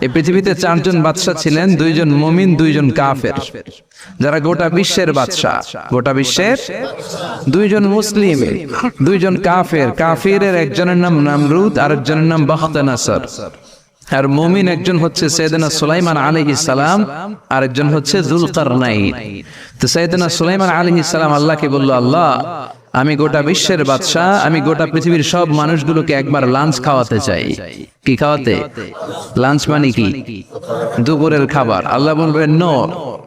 এই পৃথিবীতে চারজন বাদশা ছিলেন, দুইজন মুমিন, দুইজন কাফের, যারা গোটা বিশ্বের বাদশা। গোটা বিশ্বের দুইজন মুসলিম, দুইজন কাফের। কাফিরের একজনের নাম নামরুদ, আরেকজনের নাম বাখতানাসর। আর মুমিন একজন হচ্ছে সাইয়েদনা সুলাইমান আলাইহিস সালাম, আরেকজন হচ্ছে যুলকারনাইন। তো সাইয়েদনা সুলাইমান আলাইহিস সালাম আল্লাহকে বলল, আল্লাহ আমি গোটা বিশ্বের বাদশা, আমি গোটা পৃথিবীর সব মানুষগুলোকে একবার লাঞ্চ খাওয়াতে চাই। কি খাওয়াতে? লাঞ্চ মানে কি? দুপুরের খাবার। আল্লাহ বলবেন নো।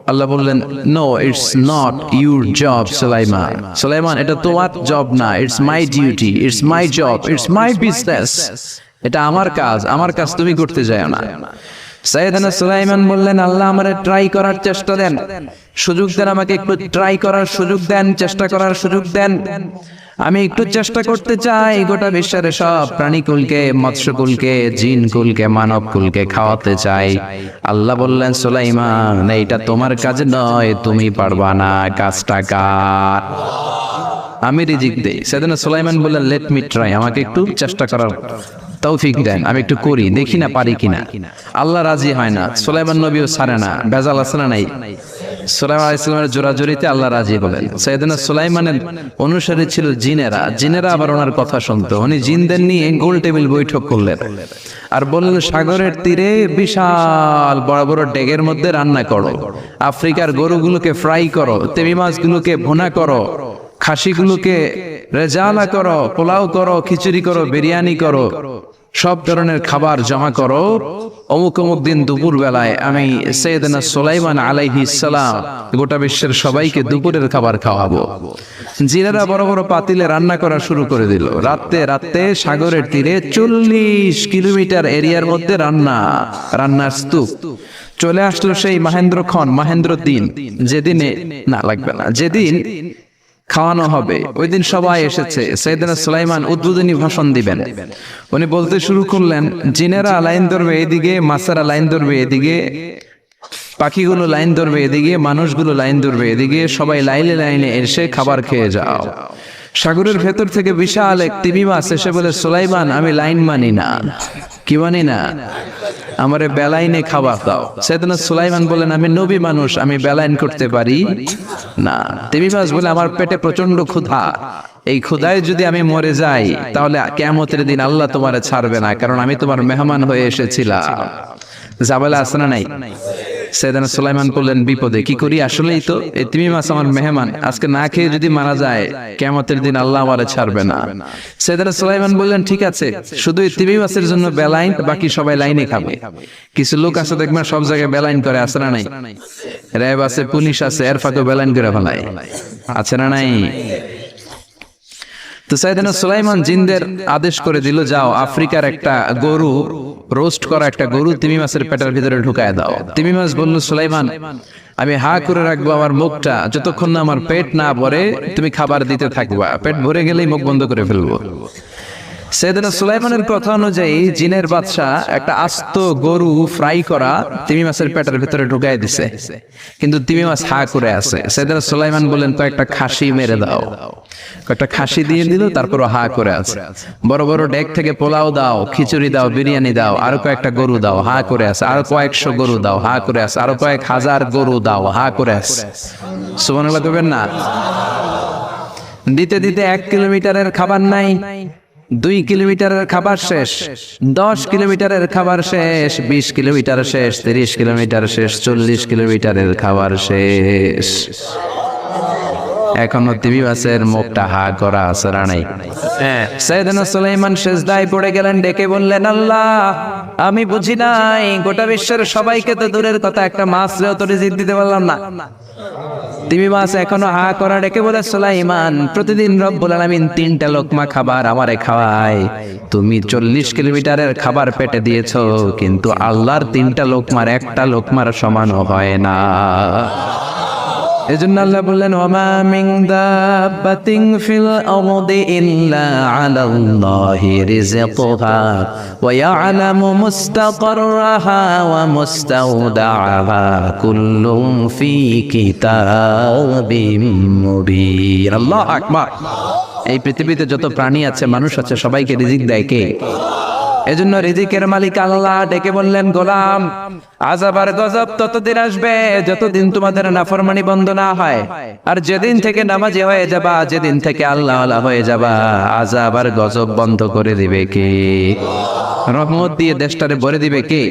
আল্লাহ বললেন no, it's not your job Sulaiman. Sulaiman এটা তোমার জব না, it's my duty, it's my job, it's my business. এটা আমার কাজ, আমার কাজ তুমি করতে যাও না। সাইয়েদনা সুলাইমান বললেন, আল্লাহ আমারে ট্রাই করার চেষ্টা দেন, সুযোগ দেন, আমাকে একটু ট্রাই করার সুযোগ দেন, চেষ্টা করার সুযোগ দেন। আমি একটু চেষ্টা করতে চাই গোটা বিশ্বের সব প্রাণীকুলকে, মৎস্যকুলকে, জিনকুলকে, মানবকুলকে খাওয়াতে চাই। আল্লাহ বললেন, সুলাইমান এইটা তোমার কাজ নয়, তুমি পারবা না, কাজটা কার? আমি রিজিক দেই। সাইয়েদনা সুলাইমান বললেন, লেট মি ট্রাই, আমাকে একটু চেষ্টা করার তৌফিক দেন, আমি একটু করি, দেখি না পারি কিনা। আল্লাহ রাজি হয় না, সুলাইমান নবীও ছাড়ে না। বেজাল আছে না নাই? সুলাইমান আলাইহিস সালামের জোরাজুরিতে আল্লাহ রাজি হলেন। সাইয়েদনা সুলাইমানের অনুসারী ছিল জিনেরা। জিনেরা আবার ওনার কথা শুনতো। উনি জিনদের নিয়ে গোল টেবিল বৈঠক করলেন আর বললেন, সাগরের তীরে বিশাল বড় বড় ডেগের মধ্যে রান্না করো, আফ্রিকার গরুগুলোকে ফ্রাই করো, তেমি মাছগুলোকে ভুনা করো, খাসিগুলোকে রেজালা করো, পোলাও করো, খিচুড়ি করো, বিরিয়ানি করো, সব ধরনের খাবার জমা করো। অমুক অমুক দিন দুপুর বেলায় আমি সাইয়েদনা সুলাইমান আলাইহিস সালাম গোটা বিশ্বের সবাইকে দুপুরের খাবার খাওয়াবো। জিনেরা বড় বড় পাতিলে রান্না করা শুরু করে দিল। রাতে রাতে সাগরের তীরে 40 কিলোমিটার এরিয়ার মধ্যে রান্নার স্তূপ। চলে আসলো সেই মাহেন্দ্র দিন, যেদিনে না লাগবে না, যেদিন খাওয়ানো হবে ওই দিন সবাই এসেছে। সাইয়েদনা সুলাইমান উদ্বোধনী ভাষণ দিবেন। উনি বলতে শুরু করলেন, জিনেরা লাইন ধরবে এদিকে, মাছেরা লাইন ধরবে এদিকে, পাখিগুলো লাইন ধরবে এদিকে, মানুষগুলো লাইন ধরবে এদিকে, সবাই লাইনে লাইনে এসে খাবার খেয়ে যাও। সাগরের ভেতর থেকে বিশাল এক তিমি মাছ এসে বলে, সুলাইমান আমি লাইন মানি না। কি মানি না? আমারে বেলাইনে খাবার দাও। সাইয়েদনা সুলাইমান বলেন, আমি নবী মানুষ, আমি বেলাইন করতে পারি না। তিমি মাছ বলে, আমার পেটে প্রচন্ড ক্ষুধা, এই ক্ষুধায় যদি আমি মরে যাই তাহলে কিয়ামতের দিন আল্লাহ তোমারে ছাড়বে না, কারণ আমি তোমার মেহমান হয়ে এসেছিলাম। জাবেলা আছে না নাই? সাইয়েদনা সুলাইমান বললেন, বিপদে কি করি? আসলেই তো এই তিমি মাছ আমার মেহমান, আজকে না খেয়ে যদি মারা যায় কিয়ামতের দিন আল্লাহ আমারে ছাড়বে না। সাইয়েদনা সুলাইমান বললেন, ঠিক আছে, শুধু এই তিমি মাছের জন্য বেলাইন, বাকি সবাই লাইনে খাবে। কিছু লোক আছে দেখবেন সব জায়গায় বেলাইন করে, আছে না নাই? র্যাব আছে, পুলিশ আছে, এর ফাঁকে বেলাইন করে ফেলায়, আছে না নাই? তো সাইয়েদনা সুলাইমান জিনদের আদেশ করে দিল, যাও আফ্রিকার একটা গরু, রোস্ট করা একটা গরু তিমি মাছের পেটের ভিতরে ঢুকায় দাও। তিমি মাছ বলল, সুলাইমান আমি হা করে রাখবো আমার মুখটা, যতক্ষণ না আমার পেট না ভরে তুমি খাবার দিতে থাকবা, পেট ভরে গেলেই মুখ বন্ধ করে ফেলবো। সাইয়েদনা সুলাইমানের কথা অনুযায়ী জিনের বাদশা একটা আস্ত গরু ফ্রাই করা তিমি মাছের পেটের ভিতরে ঢুকায় দিছে, কিন্তু তিমি মাছ হা করে আছে। সাইয়েদনা সুলাইমান বললেন, কয়েকটা খাসি মেরে দাও। কয়েকটা খাসি দিয়ে দিল, তারপর হা করে আছে। বড় বড় ডেক থেকে পোলাও দাও, খিচুড়ি দাও, বিরিয়ানি দাও, আরো কয়েকটা গরু দাও, হা করে আছে। আরো কয়েকশো গরু দাও, হা করে আছে। আরো কয়েক হাজার গরু দাও, হা করে আছে। সুবহানাল্লাহ কইবেন না? দিতে দিতে 1 কিলোমিটারের খাবার নাই, 2 কিলোমিটারের খাবার শেষ, 10 কিলোমিটারের খাবার শেষ, 20 কিলোমিটার শেষ, 30 কিলোমিটার শেষ, 40 কিলোমিটারের খাবার শেষ। এখনো তিমি মাছের মুখটা হা করা আছে না নাই? সাইয়েদনা সুলাইমান সিজদায় পড়ে গেলেন, ডেকে বললেন, আল্লাহ আমি বুঝি নাই, গোটা বিশ্বের সবাইকে তো দূরের কথা, একটা মাছরেও তো রিজিক দিতে পারলাম না। তিমি মাছ এখনো হা করা, ডেকে বলে, সুলাইমান প্রতিদিন রব্বুল আলামিন 3টা লোকমা খাবার আমারে খাওয়ায়, তুমি 40 কিলোমিটারের খাবার পেটে দিয়েছো, কিন্তু আল্লাহর 3টা লোকমার একটা লোকমার সমানও হয় না। এজন্য আল্লাহ বললেন, ওয়ামা মিন দাব্বাতিন ফিল আরদি ইল্লা আলাল্লাহি রিজকুহা ওয়া ইয়ালামু মুস্তাকাররাহা ওয়া মুস্তাওদাআহা কুল্লুন ফি কিতাবিম মুবিন। আল্লাহু আকবার। এই পৃথিবীতে যত প্রাণী আছে, মানুষ আছে, সবাইকে রিজিক দেয় কে? এজন্য রিজিকের মালিক আল্লাহ ডেকে বললেন, গোলাম আযাব আর গজব ততদিন আসবে যতদিন তোমাদের নাফরমানি বন্ধ না হয়, আর যেদিন থেকে নামাজি হয়ে যাবা, যেদিন থেকে আল্লাহ ওয়ালা হয়ে যাবা, আযাব আর গজব বন্ধ করে দিবে কে? রহমত দিয়ে দেশটারে ভরে দিবে কে?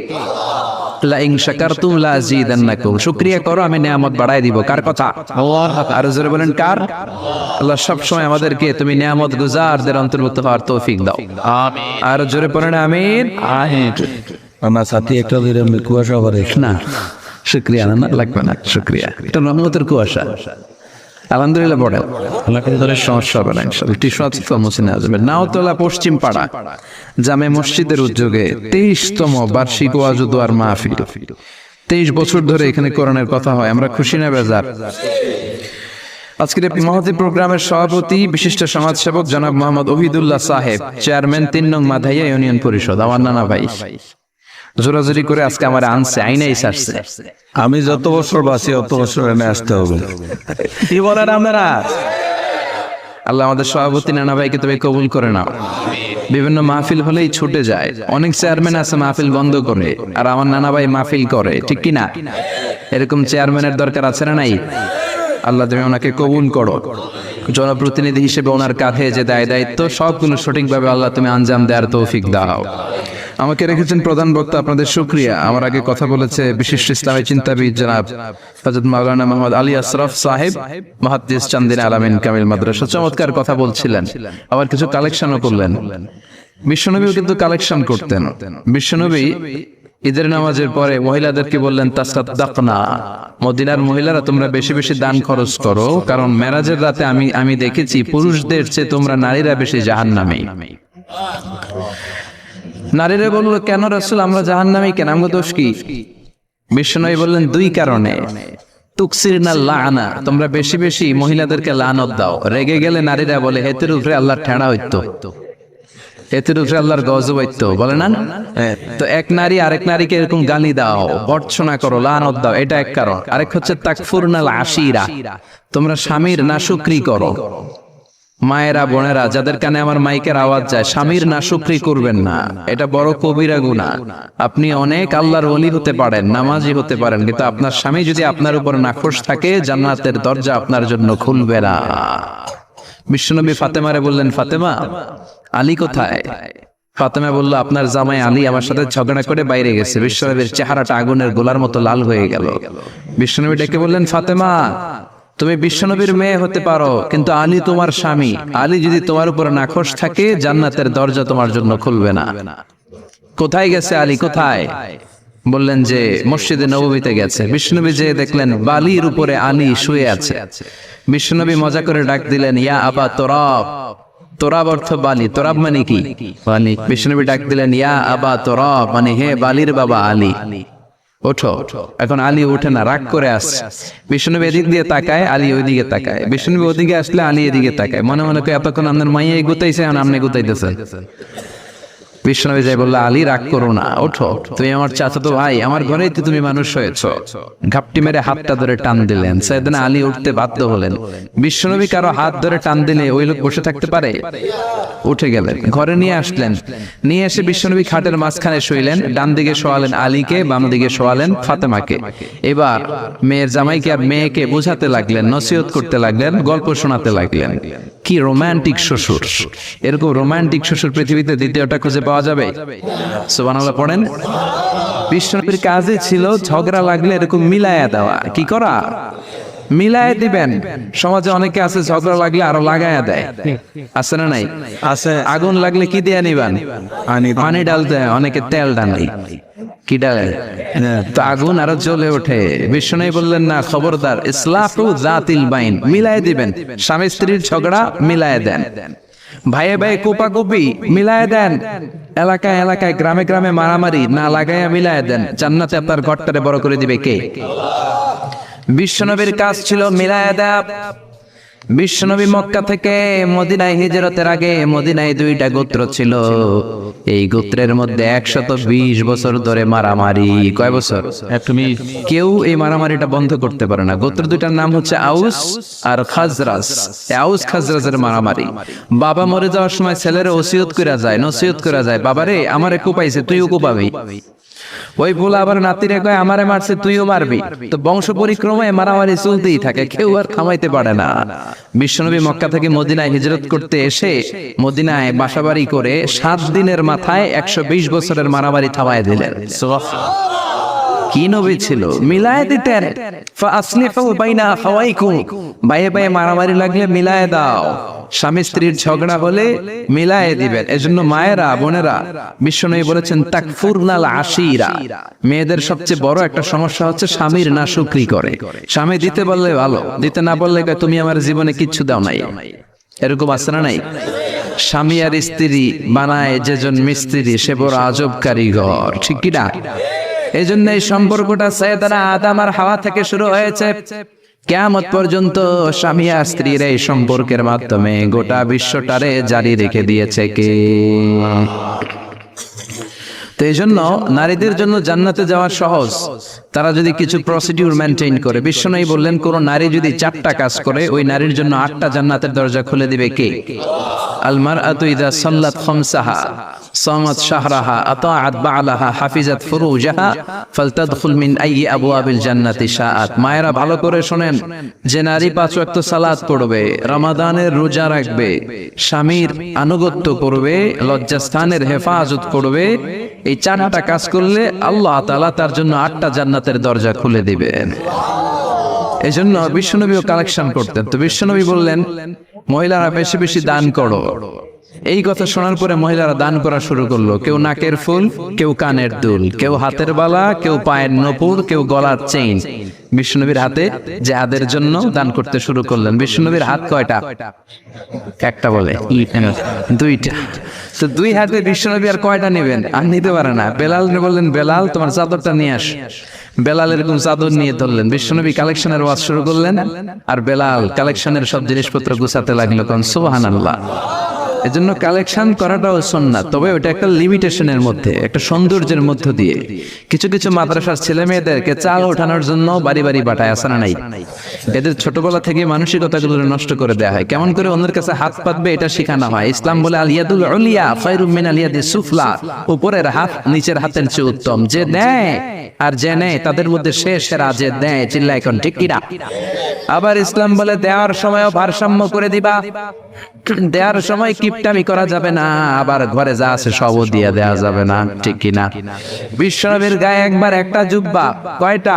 লা ইন শাকারতুম লা আযীদান্নাকুম, শুকরিয়া করো আমি নিয়ামত বাড়ায় দিব। কার কথা? আল্লাহ। আর জোরে বলেন কার? আল্লাহ সব সময় আমাদেরকে তুমি নিয়ামত গুজারদের অন্তর্ভুক্ত হওয়ার তৌফিক দাও, আমিন। আর জোরে পড়েন আমিন। আমার সাথে একটা ধরে কুয়াশা করে না শুকরিয়া না লাগবে না, শুকরিয়া এটা রহমতের কুয়াশা। আলহামদুলিল্লাহ পড়েন, সমস্যা হবে না ইনশাআল্লাহ। টিস্যু আছে তো মুছে নেওয়া যাবে। নাওতলা পশ্চিম পাড়া জামে মসজিদের উদ্যোগে 23তম বার্ষিক ওয়াজ ও দোয়ার মাহফিল। 23 বছর ধরে এখানে কোরআনের কথা হয়, আমরা খুশি না বেজার? আজকের এই মহতী প্রোগ্রামের সভাপতি বিশিষ্ট সমাজসেবক জনাব মোহাম্মদ ওহিদুল্লাহ সাহেব, চেয়ারম্যান 3 নং মাধাইয়া ইউনিয়ন পরিষদ, আমার নানা ভাই। জোরাজোরি করে আজকে আমার আনছে, আইনাই সারছে। আমি যত বছর বাঁচি অত বছর এনে আসতে হবে। কি বলেন আপনারা? আল্লাহ আমাদের সভাপতি নানা ভাইকে তুমি কবুল করে নাও। বিভিন্ন মাহফিল হলেই ছুটে যায়, অনেক চেয়ারম্যান আছে মাহফিল বন্ধ করে, আর আমার নানা ভাই মাহফিল করে, ঠিক কি না? এরকম চেয়ারম্যানের দরকার আছে না নাই? আল্লাহ তুমি ওনাকে কবুল করো। জনপ্রতিনিধি হিসেবে ওনার কাঁধে যে দায়িত্ব সবগুলো সঠিকভাবে আল্লাহ তুমি আঞ্জাম দেওয়ার তৌফিক দাও। আমাকে রেখেছেন প্রধান বক্তা, আপনাদের শুকরিয়া। আমার আগে কথা বলেছে বিশিষ্ট ইসলামী চিন্তাবিদ জনাব হযরত মাওলানা মোহাম্মদ আলী আশরাফ সাহেব, মুহাদ্দিস চান্দিনা আলামিন কামিল মাদ্রাসা, চমৎকার কথা বলছিলেন, আবার কিছু কালেকশনও করলেন। বিশ্বনবীও কিন্তু কালেকশন করতেন। বিশ্বনবী ঈদের নামাজের পরে মহিলাদেরকে বললেন, তাসাদ্দাকনা, মদিনার মহিলারা তোমরা বেশি বেশি দান খরচ করো, কারণ মেরাজের রাতে আমি দেখেছি পুরুষদের চেয়ে তোমরা নারীরা বেশি জাহান্নামী। নারীরা বলল, কেন রাসূল আমরা জাহান্নামী কেন, আমগো দোষ কি? বিশ্বনবী বললেন, 2 কারণে। তুকসিরনা লানা, তোমরা বেশি বেশি মহিলাদেরকে লানত দাও। রেগে গেলে নারীরা বলে হেতের উপরে আল্লাহর ঠেড়া হইতো, হেতের উপরে আল্লাহর গজব হইতো, বলে না? তো এক নারী আরেক নারীকে এরকম গালি দাও, ভর্ৎসনা করো, লানত দাও, এটা এক কারণ। আরেক হচ্ছে তাকফুরনাল আশিরা, তোমরা স্বামীর নাশুকরি করো। মায়েরা বোনেরা যাদের কানে আমার মাইকের আওয়াজ যায়, স্বামীর নাশুকরি করবেন না, এটা বড় কবিরা গুনাহ। আপনি অনেক আল্লাহর ওলি হতে পারেন, নামাজি হতে পারেন, কিন্তু আপনার স্বামী যদি আপনার উপর নাখোশ থাকে, জান্নাতের দরজা আপনার জন্য খুলবে না। বিশ্বনবী ফাতেমারে বললেন, ফাতেমা আলী কোথায়? ফাতেমা বলল, আপনার জামাই আলী আমার সাথে ঝগড়া করে বাইরে গেছে। বিশ্বনবীর চেহারাটা আগুনের গোলার মতো লাল হয়ে গেল। বিশ্বনবী ডেকে বললেন, ফাতেমা তুমি বিশ্বনবীর মেয়ে হতে পারো, কিন্তু আলী তোমার স্বামী। আলী যদি তোমার উপর নাখোশ থাকে, জান্নাতের দরজা তোমার জন্য খুলবে না। কোথায় গেছে আলী, কোথায়? বললেন যে মসজিদে নববীতে গেছে। বিশ্বনবী যে দেখলেন বালির উপরে আলী শুয়ে আছে। বিশ্বনবী মজা করে ডাক দিলেন, ইয়া আবা তোরাব। তোরাব অর্থ বালি, তোরাব মানে কি? বালি। বিশ্বনবী ডাক দিলেন, ইয়া আবা তোরাব, মানে হে বালির বাবা আলী, ওঠো। এখন আলী ওঠে না, রাগ করে আসছে। বিশ্বনবী এদিক দিয়ে তাকায়, আলী ওইদিকে তাকায়। বিশ্বনবী ওদিকে আসলে আলী এদিকে তাকায়, মনে মনে করে এতক্ষণ আপনার মাইয়া গুতাইছে, আপনি গুতাইতেছেন। বিশ্বনবী যাই বলল, আলী রাগ করো না, ওঠো, তুমি আমার চাচাতো ভাই, আমার ঘরেই তো তুমি মানুষ হয়েছো। ঘাপটি মেরে হাতটা ধরে টান দিলেন। সাইয়েদনা আলী উঠতে বাধ্য হলেন। বিশ্বনবী কারো হাত ধরে টান দিলে ওই লোক বসে থাকতে পারে? উঠে গেলেন, ঘরে নিয়ে আসলেন। নিয়ে এসে বিশ্বনবী খাটের মাঝখানে শুইলেন। ডান দিকে শোয়ালেন আলীকে, বাম দিকে শোয়ালেন ফাতেমাকে। এবার মেয়ের জামাইকে আর মেয়েকে বোঝাতে লাগলেন, নসিহত করতে লাগলেন, গল্প শোনাতে লাগলেন। কি রোমান্টিক শ্বশুর! এরকম রোমান্টিক শ্বশুর পৃথিবীতে দ্বিতীয়টা খুঁজে পাওয়া যাবে? সুবহানাল্লাহ পড়েন। বিশ্বনবীর কাজে ছিল ঝগড়া লাগলে এরকম মিলায়া দেওয়া। কি করা? মিলায় দিবেন। সমাজে অনেকে আছে ঝগড়া লাগলে আরো লাগায়া দেয়, আছে না নাই? আছে। আগুন লাগলে কি দিয়ে নিবান? পানি ডালতে, অনেকে তেল ডালে। কি ডালে? তো আগুন আরো জ্বলে ওঠে। বিশ্বনবী বললেন, না, খবরদার, ইসলাহু যাতিল বাইন, মিলায় দিবেন। স্বামী স্ত্রীর ঝগড়া মিলায় দেন, ভাইয়ে ভাইয়ে কোপাকুপি মিলায় দেন, এলাকায় এলাকায় গ্রামে গ্রামে মারামারি না লাগাইয়া মিলায় দেন। জান্নাতে আপনার ঘরটারে বড় করে দিবে কে? বিশ্বনবীর কাজ ছিল মিলায়া দেয়া। বিশ্বনবী মক্কা থেকে মদিনায় হিজরতের আগে মদিনায় 2টা গোত্র ছিল। এই গোত্রের মধ্যে 120 বছর ধরে মারামারি। কয় বছর? কেউ এই মারামারিটা বন্ধ করতে পারে না। গোত্র 2টার নাম হচ্ছে আউস আর খাজরাজ। আউস খাজরাজের মারামারি। বাবা মরে যাওয়ার সময় ছেলের ওসিয়ত করা যায়, নসিহত করা যায়, বাবারে আমারে কোপাইছে তুইও কোপাবি। ওই বলে আবার নাতিরে কয় আমারে মারছে তুইও মারবি। তো বংশ পরিক্রমায় মারামারি চলতেই থাকে, কেউ আর থামাইতে পারে না। বিশ্বনবী মক্কা থেকে মদিনায় হিজরত করতে এসে মদিনায় বাসাবাড়ি করে 7 দিনের মাথায় 120 বছরের মারামারি থামায় দিলেন। কি নবী ছিল, মিলায় দিতেন। ফাসলিহু বাইনা আখাওয়াইকুম, ভাইয়ে ভাইয়ে মারামারি লাগলে মিলায় দাও। স্বামী স্ত্রীর ঝগড়া হলে মিলায়ে দিবেন। এজন্য মায়েরা বোনেরা বিশ্বনবী বলেছেন তাকফুরনাল আশিরা, মেয়েদের সবচেয়ে বড় একটা সমস্যা হচ্ছে স্বামীর নাশুকরি করে। স্বামী দিতে বললে ভালো, দিতে না বললে কয় তুমি আমার জীবনে কিচ্ছু দাও নাই। এরকম আছে না নাই? স্বামী আর স্ত্রী বানায় যেজন মিস্ত্রি সে বড় আজব কারিগর, ঠিক কি না? এই জন্য এই সম্পর্কটা সাইয়েদানা আদম আর হাওয়া থেকে শুরু হয়েছে। কিয়ামত পর্যন্ত স্বামী আর স্ত্রীর এই সম্পর্কের মাধ্যমে গোটা বিশ্বটারে জারি রেখে দিয়েছে কে? তো এই জন্য নারীদের জন্য জান্নাতে যাওয়া সহজ, তারা যদি কিছু প্রসিডিউর মেনটেন করে। বিশ্বনবী বললেন কোন নারী যদি 4টা কাজ করে ওই নারীর জন্য 8টা জান্নাতের দরজা খুলে দিবে কে? আল মারআতু ইযা সাল্লাত খামসাহা সামাত শাহরাহা আতাআত বা'লাহা হাফিজাত ফুরুজাহা ফালতাদখুল মিন আইয়ি আবওয়াবিল জান্নাতি শাআত। মায়েরা ভালো করে শুনেন, যে নারী 5 ওয়াক্ত সালাত পড়বে, রমাদানের রোজা রাখবে, স্বামীর আনুগত্য করবে, লজ্জাস্থানের হেফাজত করবে, এই 4টা কাজ করলে আল্লাহ তাআলা তার জন্য 8টা জান্নাতের দরজা খুলে দিবেন। এজন্য বিশ্বনবীও কালেকশন করতেন। তো বিশ্বনবী বললেন মহিলারা বেশি বেশি দান করো। এই কথা শোনার পরে মহিলারা দান করা শুরু করলো। কেউ নাকের ফুল, কেউ কানের দুল, কেউ হাতের বালা, কেউ পায়ের নপুর, কেউ গলার চেইন বিশ্বনবীর হাতে জিহাদের জন্য দান করতে শুরু করলেন। বিশ্বনবীর হাত কয়টা? একটা বলে 2টা। তো 2 হাতে বিশ্বনবী আর কয়টা নেবেন? আর নিতে পারে না। বেলাল বললেন বেলাল তোমার চাদরটা নিয়ে আস। বেলাল এরকম চাদর নিয়ে ধরলেন। বিশ্বনবী কালেকশনের ওয়াজ শুরু করলেন আর বেলাল কালেকশনের সব জিনিসপত্র গুছাতে লাগলো। কোন সুবহানাল্লাহ। এজন্য কালেকশন করাটাও সুন্নাত, তবে ওটা একটা লিমিটেশনের মধ্যে, একটা সৌন্দর্যের মধ্য দিয়ে। কিছু কিছু মাদ্রাসার ছেলে মেয়েদেরকে চাল ওঠানোর জন্য বাড়ি বাড়ি পাঠায়, আছে না নাই? এদের ছোটবেলা থেকে মানসিকতাগুলো নষ্ট করে দেওয়া হয়। কেমন করে অন্যের কাছে হাত পাতবে এটা শেখানো হয়। ইসলাম বলে আল ইয়াদুল উলিয়া খায়রুম মিনাল ইয়াদিস সুফলা, উপরের হাত নিচের হাতের চেয়ে উত্তম। যে দেয় আর যে নেয় তাদের মধ্যে সেরা যে দেয়। চিল্লা এখন ঠিক কিনা? আবার ইসলাম বলে দেওয়ার সময়ও ভারসাম্য করে দিবা। দেওয়ার সময় কিপটামি করা যাবে না, আবার ঘরে যা আছে সবও দিয়ে দেওয়া যাবে না, ঠিক কিনা? বিশ্বনবীর গায়ে একবার একটা জুব্বা, কয়টা?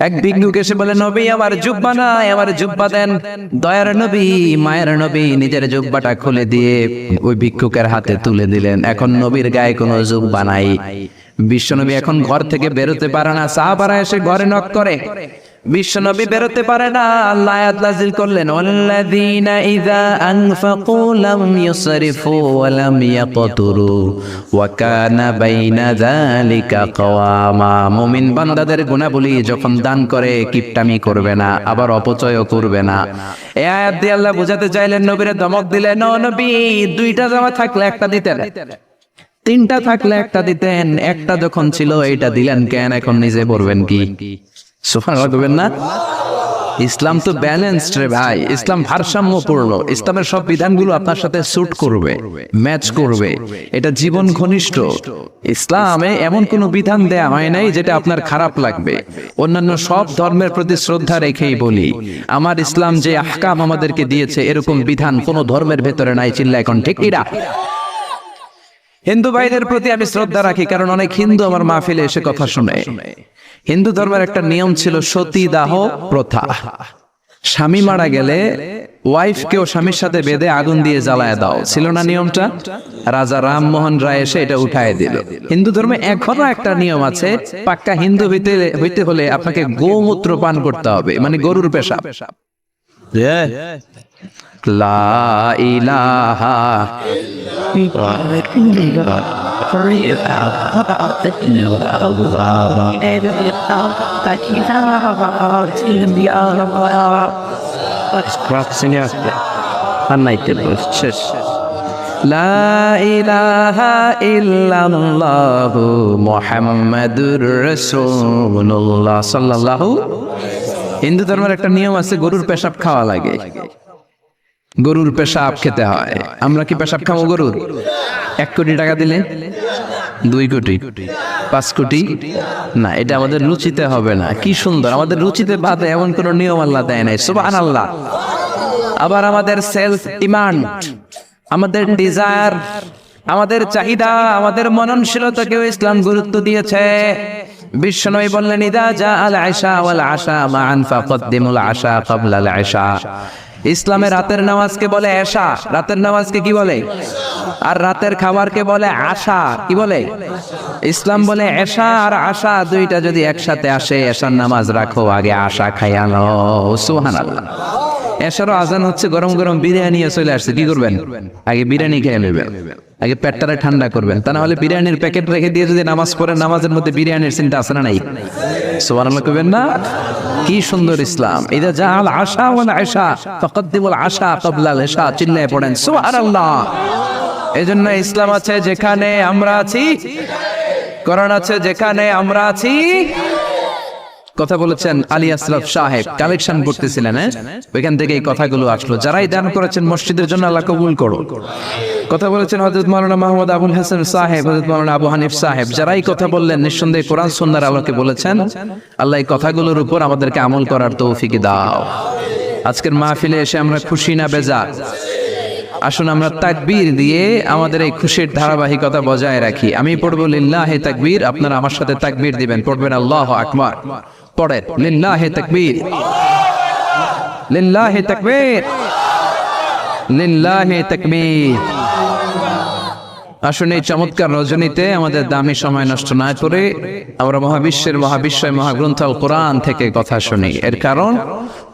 এক ভিক্ষুক এসে বলে নবী আমার জুব্বা নাই, আমার জুব্বা দেন। দয়ার নবী মায়ের নবী নিজের জুব্বাটা খুলে দিয়ে ওই ভিক্ষুকের হাতে তুলে দিলেন। এখন নবীর গায়ে কোনো জুব্বা নাই। বিশ্বনবী এখন ঘর থেকে বেরোতে পারে না। সাহাবারা এসে ঘরে নক করে, বিশ্বনবী বেরোতে পারে না। আল্লাহ আয়াত নাযিল করলেন ওয়াল্লাযীনা ইযা আনফাকু লাম ইউসরিফু ওয়া লাম ইয়াকতুরু ওয়া কানা বাইনা যালিকা কওয়ামা। মুমিন বান্দাদের গুণাবলী যখন দান করে কিপটামি করবে না, আবার অপচয়ও করবে না। এই আয়াত দিয়ে আল্লাহ বুঝাতে চাইলেন, নবীরে ধমক দিলেন, ও নবী 2টা জামা থাকলে একটা দিতেন, 3টা থাকলে একটা দিতেন, একটা যখন ছিল এইটা দিলেন কেন? এখন নিজে পড়বেন কি? সুবহানাল্লাহ বলবেন না? ইসলাম তো ব্যালেন্সড রে ভাই, ইসলাম ভারসাম্যপূর্ণ। ইসলামের সব বিধানগুলো আপনার সাথে স্যুট করবে, ম্যাচ করবে, এটা জীবন ঘনিষ্ঠ। ইসলামে এমন কোনো বিধান দেয়া হয় নাই যেটা আপনার খারাপ লাগবে। অন্যান্য সব ধর্মের প্রতি শ্রদ্ধা রেখেই বলি, আমার ইসলাম যে আহকাম আমাদেরকে দিয়েছে এরকম বিধান কোন ধর্মের ভেতরে নাই। চিল্লা এখন ঠিক কিনা? হিন্দু ভাইদের প্রতি আমি শ্রদ্ধা রাখি, কারণ অনেক হিন্দু আমার মাহফিলে এসে কথা শুনে। হিন্দু ধর্মের একটা নিয়ম ছিল সতীদাহ প্রথা। স্বামী মারা গেলে ওয়াইফকেও স্বামীর সাথে বেঁধে আগুন দিয়ে জ্বালায় দাও, ছিল না নিয়মটা? রাজা রামমোহন রায় এসে এটা উঠায় দিল। হিন্দু ধর্মে এখনো একটা নিয়ম আছে, পাক্কা হিন্দু হইতে হলে আপনাকে গোমূত্র পান করতে হবে, মানে গরুর পেশাব। লা ইলাহা শেষ। লা ইলাহা ইল্লাল্লাহু মুহাম্মাদুর রাসূলুল্লাহ সাল্লাল্লাহু। হিন্দু ধর্মের একটা নিয়ম আছে, গরুর পেশাব খাওয়া লাগে, গরুর পেশাব খেতে হয়। আমরা কি পেশাব খাবো গরুর? 1 কোটি টাকা দিলে, 2 কোটি, 5 কোটি না, এটা আমাদের রুচিতে হবে না। কি সুন্দর, আমাদের রুচিতে বাদে এমন কোন নিয়ম আল্লাহ দেয় নাই, সুবহানাল্লাহ। আবার আমাদের সেলফ ডিমান্ড, আমাদের ডিজায়ার, আমাদের চাহিদা, আমাদের মননশীলতাকেও ইসলাম গুরুত্ব দিয়েছে। বিশ্বনবী বললেন, ইদা জা আল আশা ওয়াল আশা মান ফাকদ্দিমুল আশা ক্বাবলা আল আশা। ইসলামে রাতের নামাজকে বলে এশা, রাতের নামাজকে কি বলে? আর রাতের খাবারকে বলে আশা, কি বলে? ইসলাম বলে এশা আর আশা দুইটা যদি একসাথে আসে, এশার নামাজ রাখো, আগে আশা খাইয়া নাও। সুবহানাল্লাহ। এশারও আজান হচ্ছে, গরম গরম বিরিয়ানি চলে আসছে, কি করবেন? আগে বিরিয়ানি খেয়ে নেবেন, আগে পেটটারে ঠান্ডা করবেন। তা না হলে বিরিয়ানির প্যাকেট রেখে দিয়ে যদি নামাজ পড়েন, নামাজের মধ্যে বিরিয়ানির চিন্তা আছে না নাই? সুবহানাল্লাহ কইবেন না? কি সুন্দর ইসলাম। ইদা জাআল আশা ওয়াল আশা ফাকদ্দিমুল আশা ক্বাবলা আল ইশা, চিল্লায়ে পড়েন সুবহানাল্লাহ। এজন্য ইসলাম আছে যেখানে আমরা আছি, কোরআন আছে যেখানে আমরা আছি। কথা বলেছেন আলী আসরাফ সাহেব, কালেকশন করতেছিলেন, ওইখান থেকে এই কথাগুলো আসলো। যারাই দান করেছেন মসজিদের জন্য আল্লাহ কবুল করো। কথা বলেছেন হযরত মাওলানা মাহমুদ আবুল হাসান সাহেব, হযরত মাওলানা আবু হানিফ সাহেব, যারাই কথা বললেন নিঃসন্দেহে কোরআন সুন্নাহর আলোকে বলেছেন। আল্লাহ এই কথাগুলোর উপর আমাদেরকে আমল করার তৌফিক দাও। আজকের মাহফিলে এসে আমরা খুশি না বেজার? আসুন আমরা তাকবীর দিয়ে আমাদের এই খুশির ধারাবাহিকতা বজায় রাখি। আমি পড়বো লিল্লাহে তাকবীর, আপনারা আমার সাথে তাকবীর দিবেন। পড়বেন আল্লাহু আকবার। পড়েন লিল্লাহে তাকবীর, লিল্লাহে তাকবীর, লিল্লাহে তাকবীর। আসুন এই চমৎকার রজনীতে আমাদের দামি সময় নষ্ট না করে আমরা মহাবিশ্বের মহাবিশ্বয় মহাগ্রন্থ আল কোরআন থেকে কথা শুনি। এর কারণ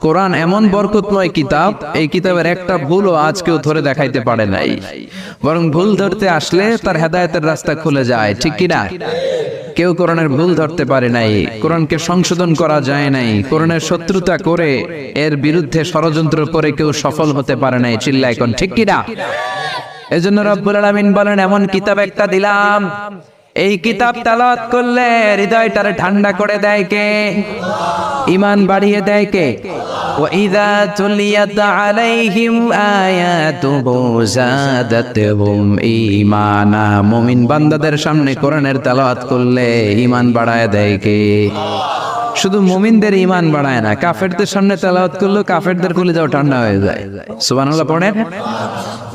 কোরআন এমন বরকতময় কিতাব, এই কিতাবের একটা ভুলও আজ কেউ ধরে দেখাইতে পারে নাই, বরং ভুল ধরতে আসলে তার হেদায়েতের রাস্তা খুলে যায়, ঠিক কিনা? কেউ কোরআনের ভুল ধরতে পারে নাই, কোরআনকে সংশোধন করা যায় নাই, কোরআনের শত্রুতা করে এর বিরুদ্ধে ষড়যন্ত্র করে কেউ সফল হতে পারে নাই। চিল্লায় কোন ঠিক কিনা? এজন্য রব্বুল আলামিন বলেন, এমন কিতাব একটা দিলাম, এই কিতাব তেলাওয়াত করলে হৃদয়টারে ঠান্ডা করে দেয় কে? ঈমান বাড়িয়ে দেয় কে? ওয়াইযা তুলিয়াত আলাইহিম আয়াতুহু যাদাতুহুম ঈমানা। মুমিন বান্দাদের সামনে কোরআনের তেলাওয়াত করলে ঈমান বাড়ায় দেয় কে? শুধু মুমিনদের ঈমান বাড়ায় না, কাফেরদের সামনে তেলাওয়াত করলে কাফেরদের কলিজাও ঠান্ডা হয়ে যায়। সুবহানাল্লাহ পড়েন।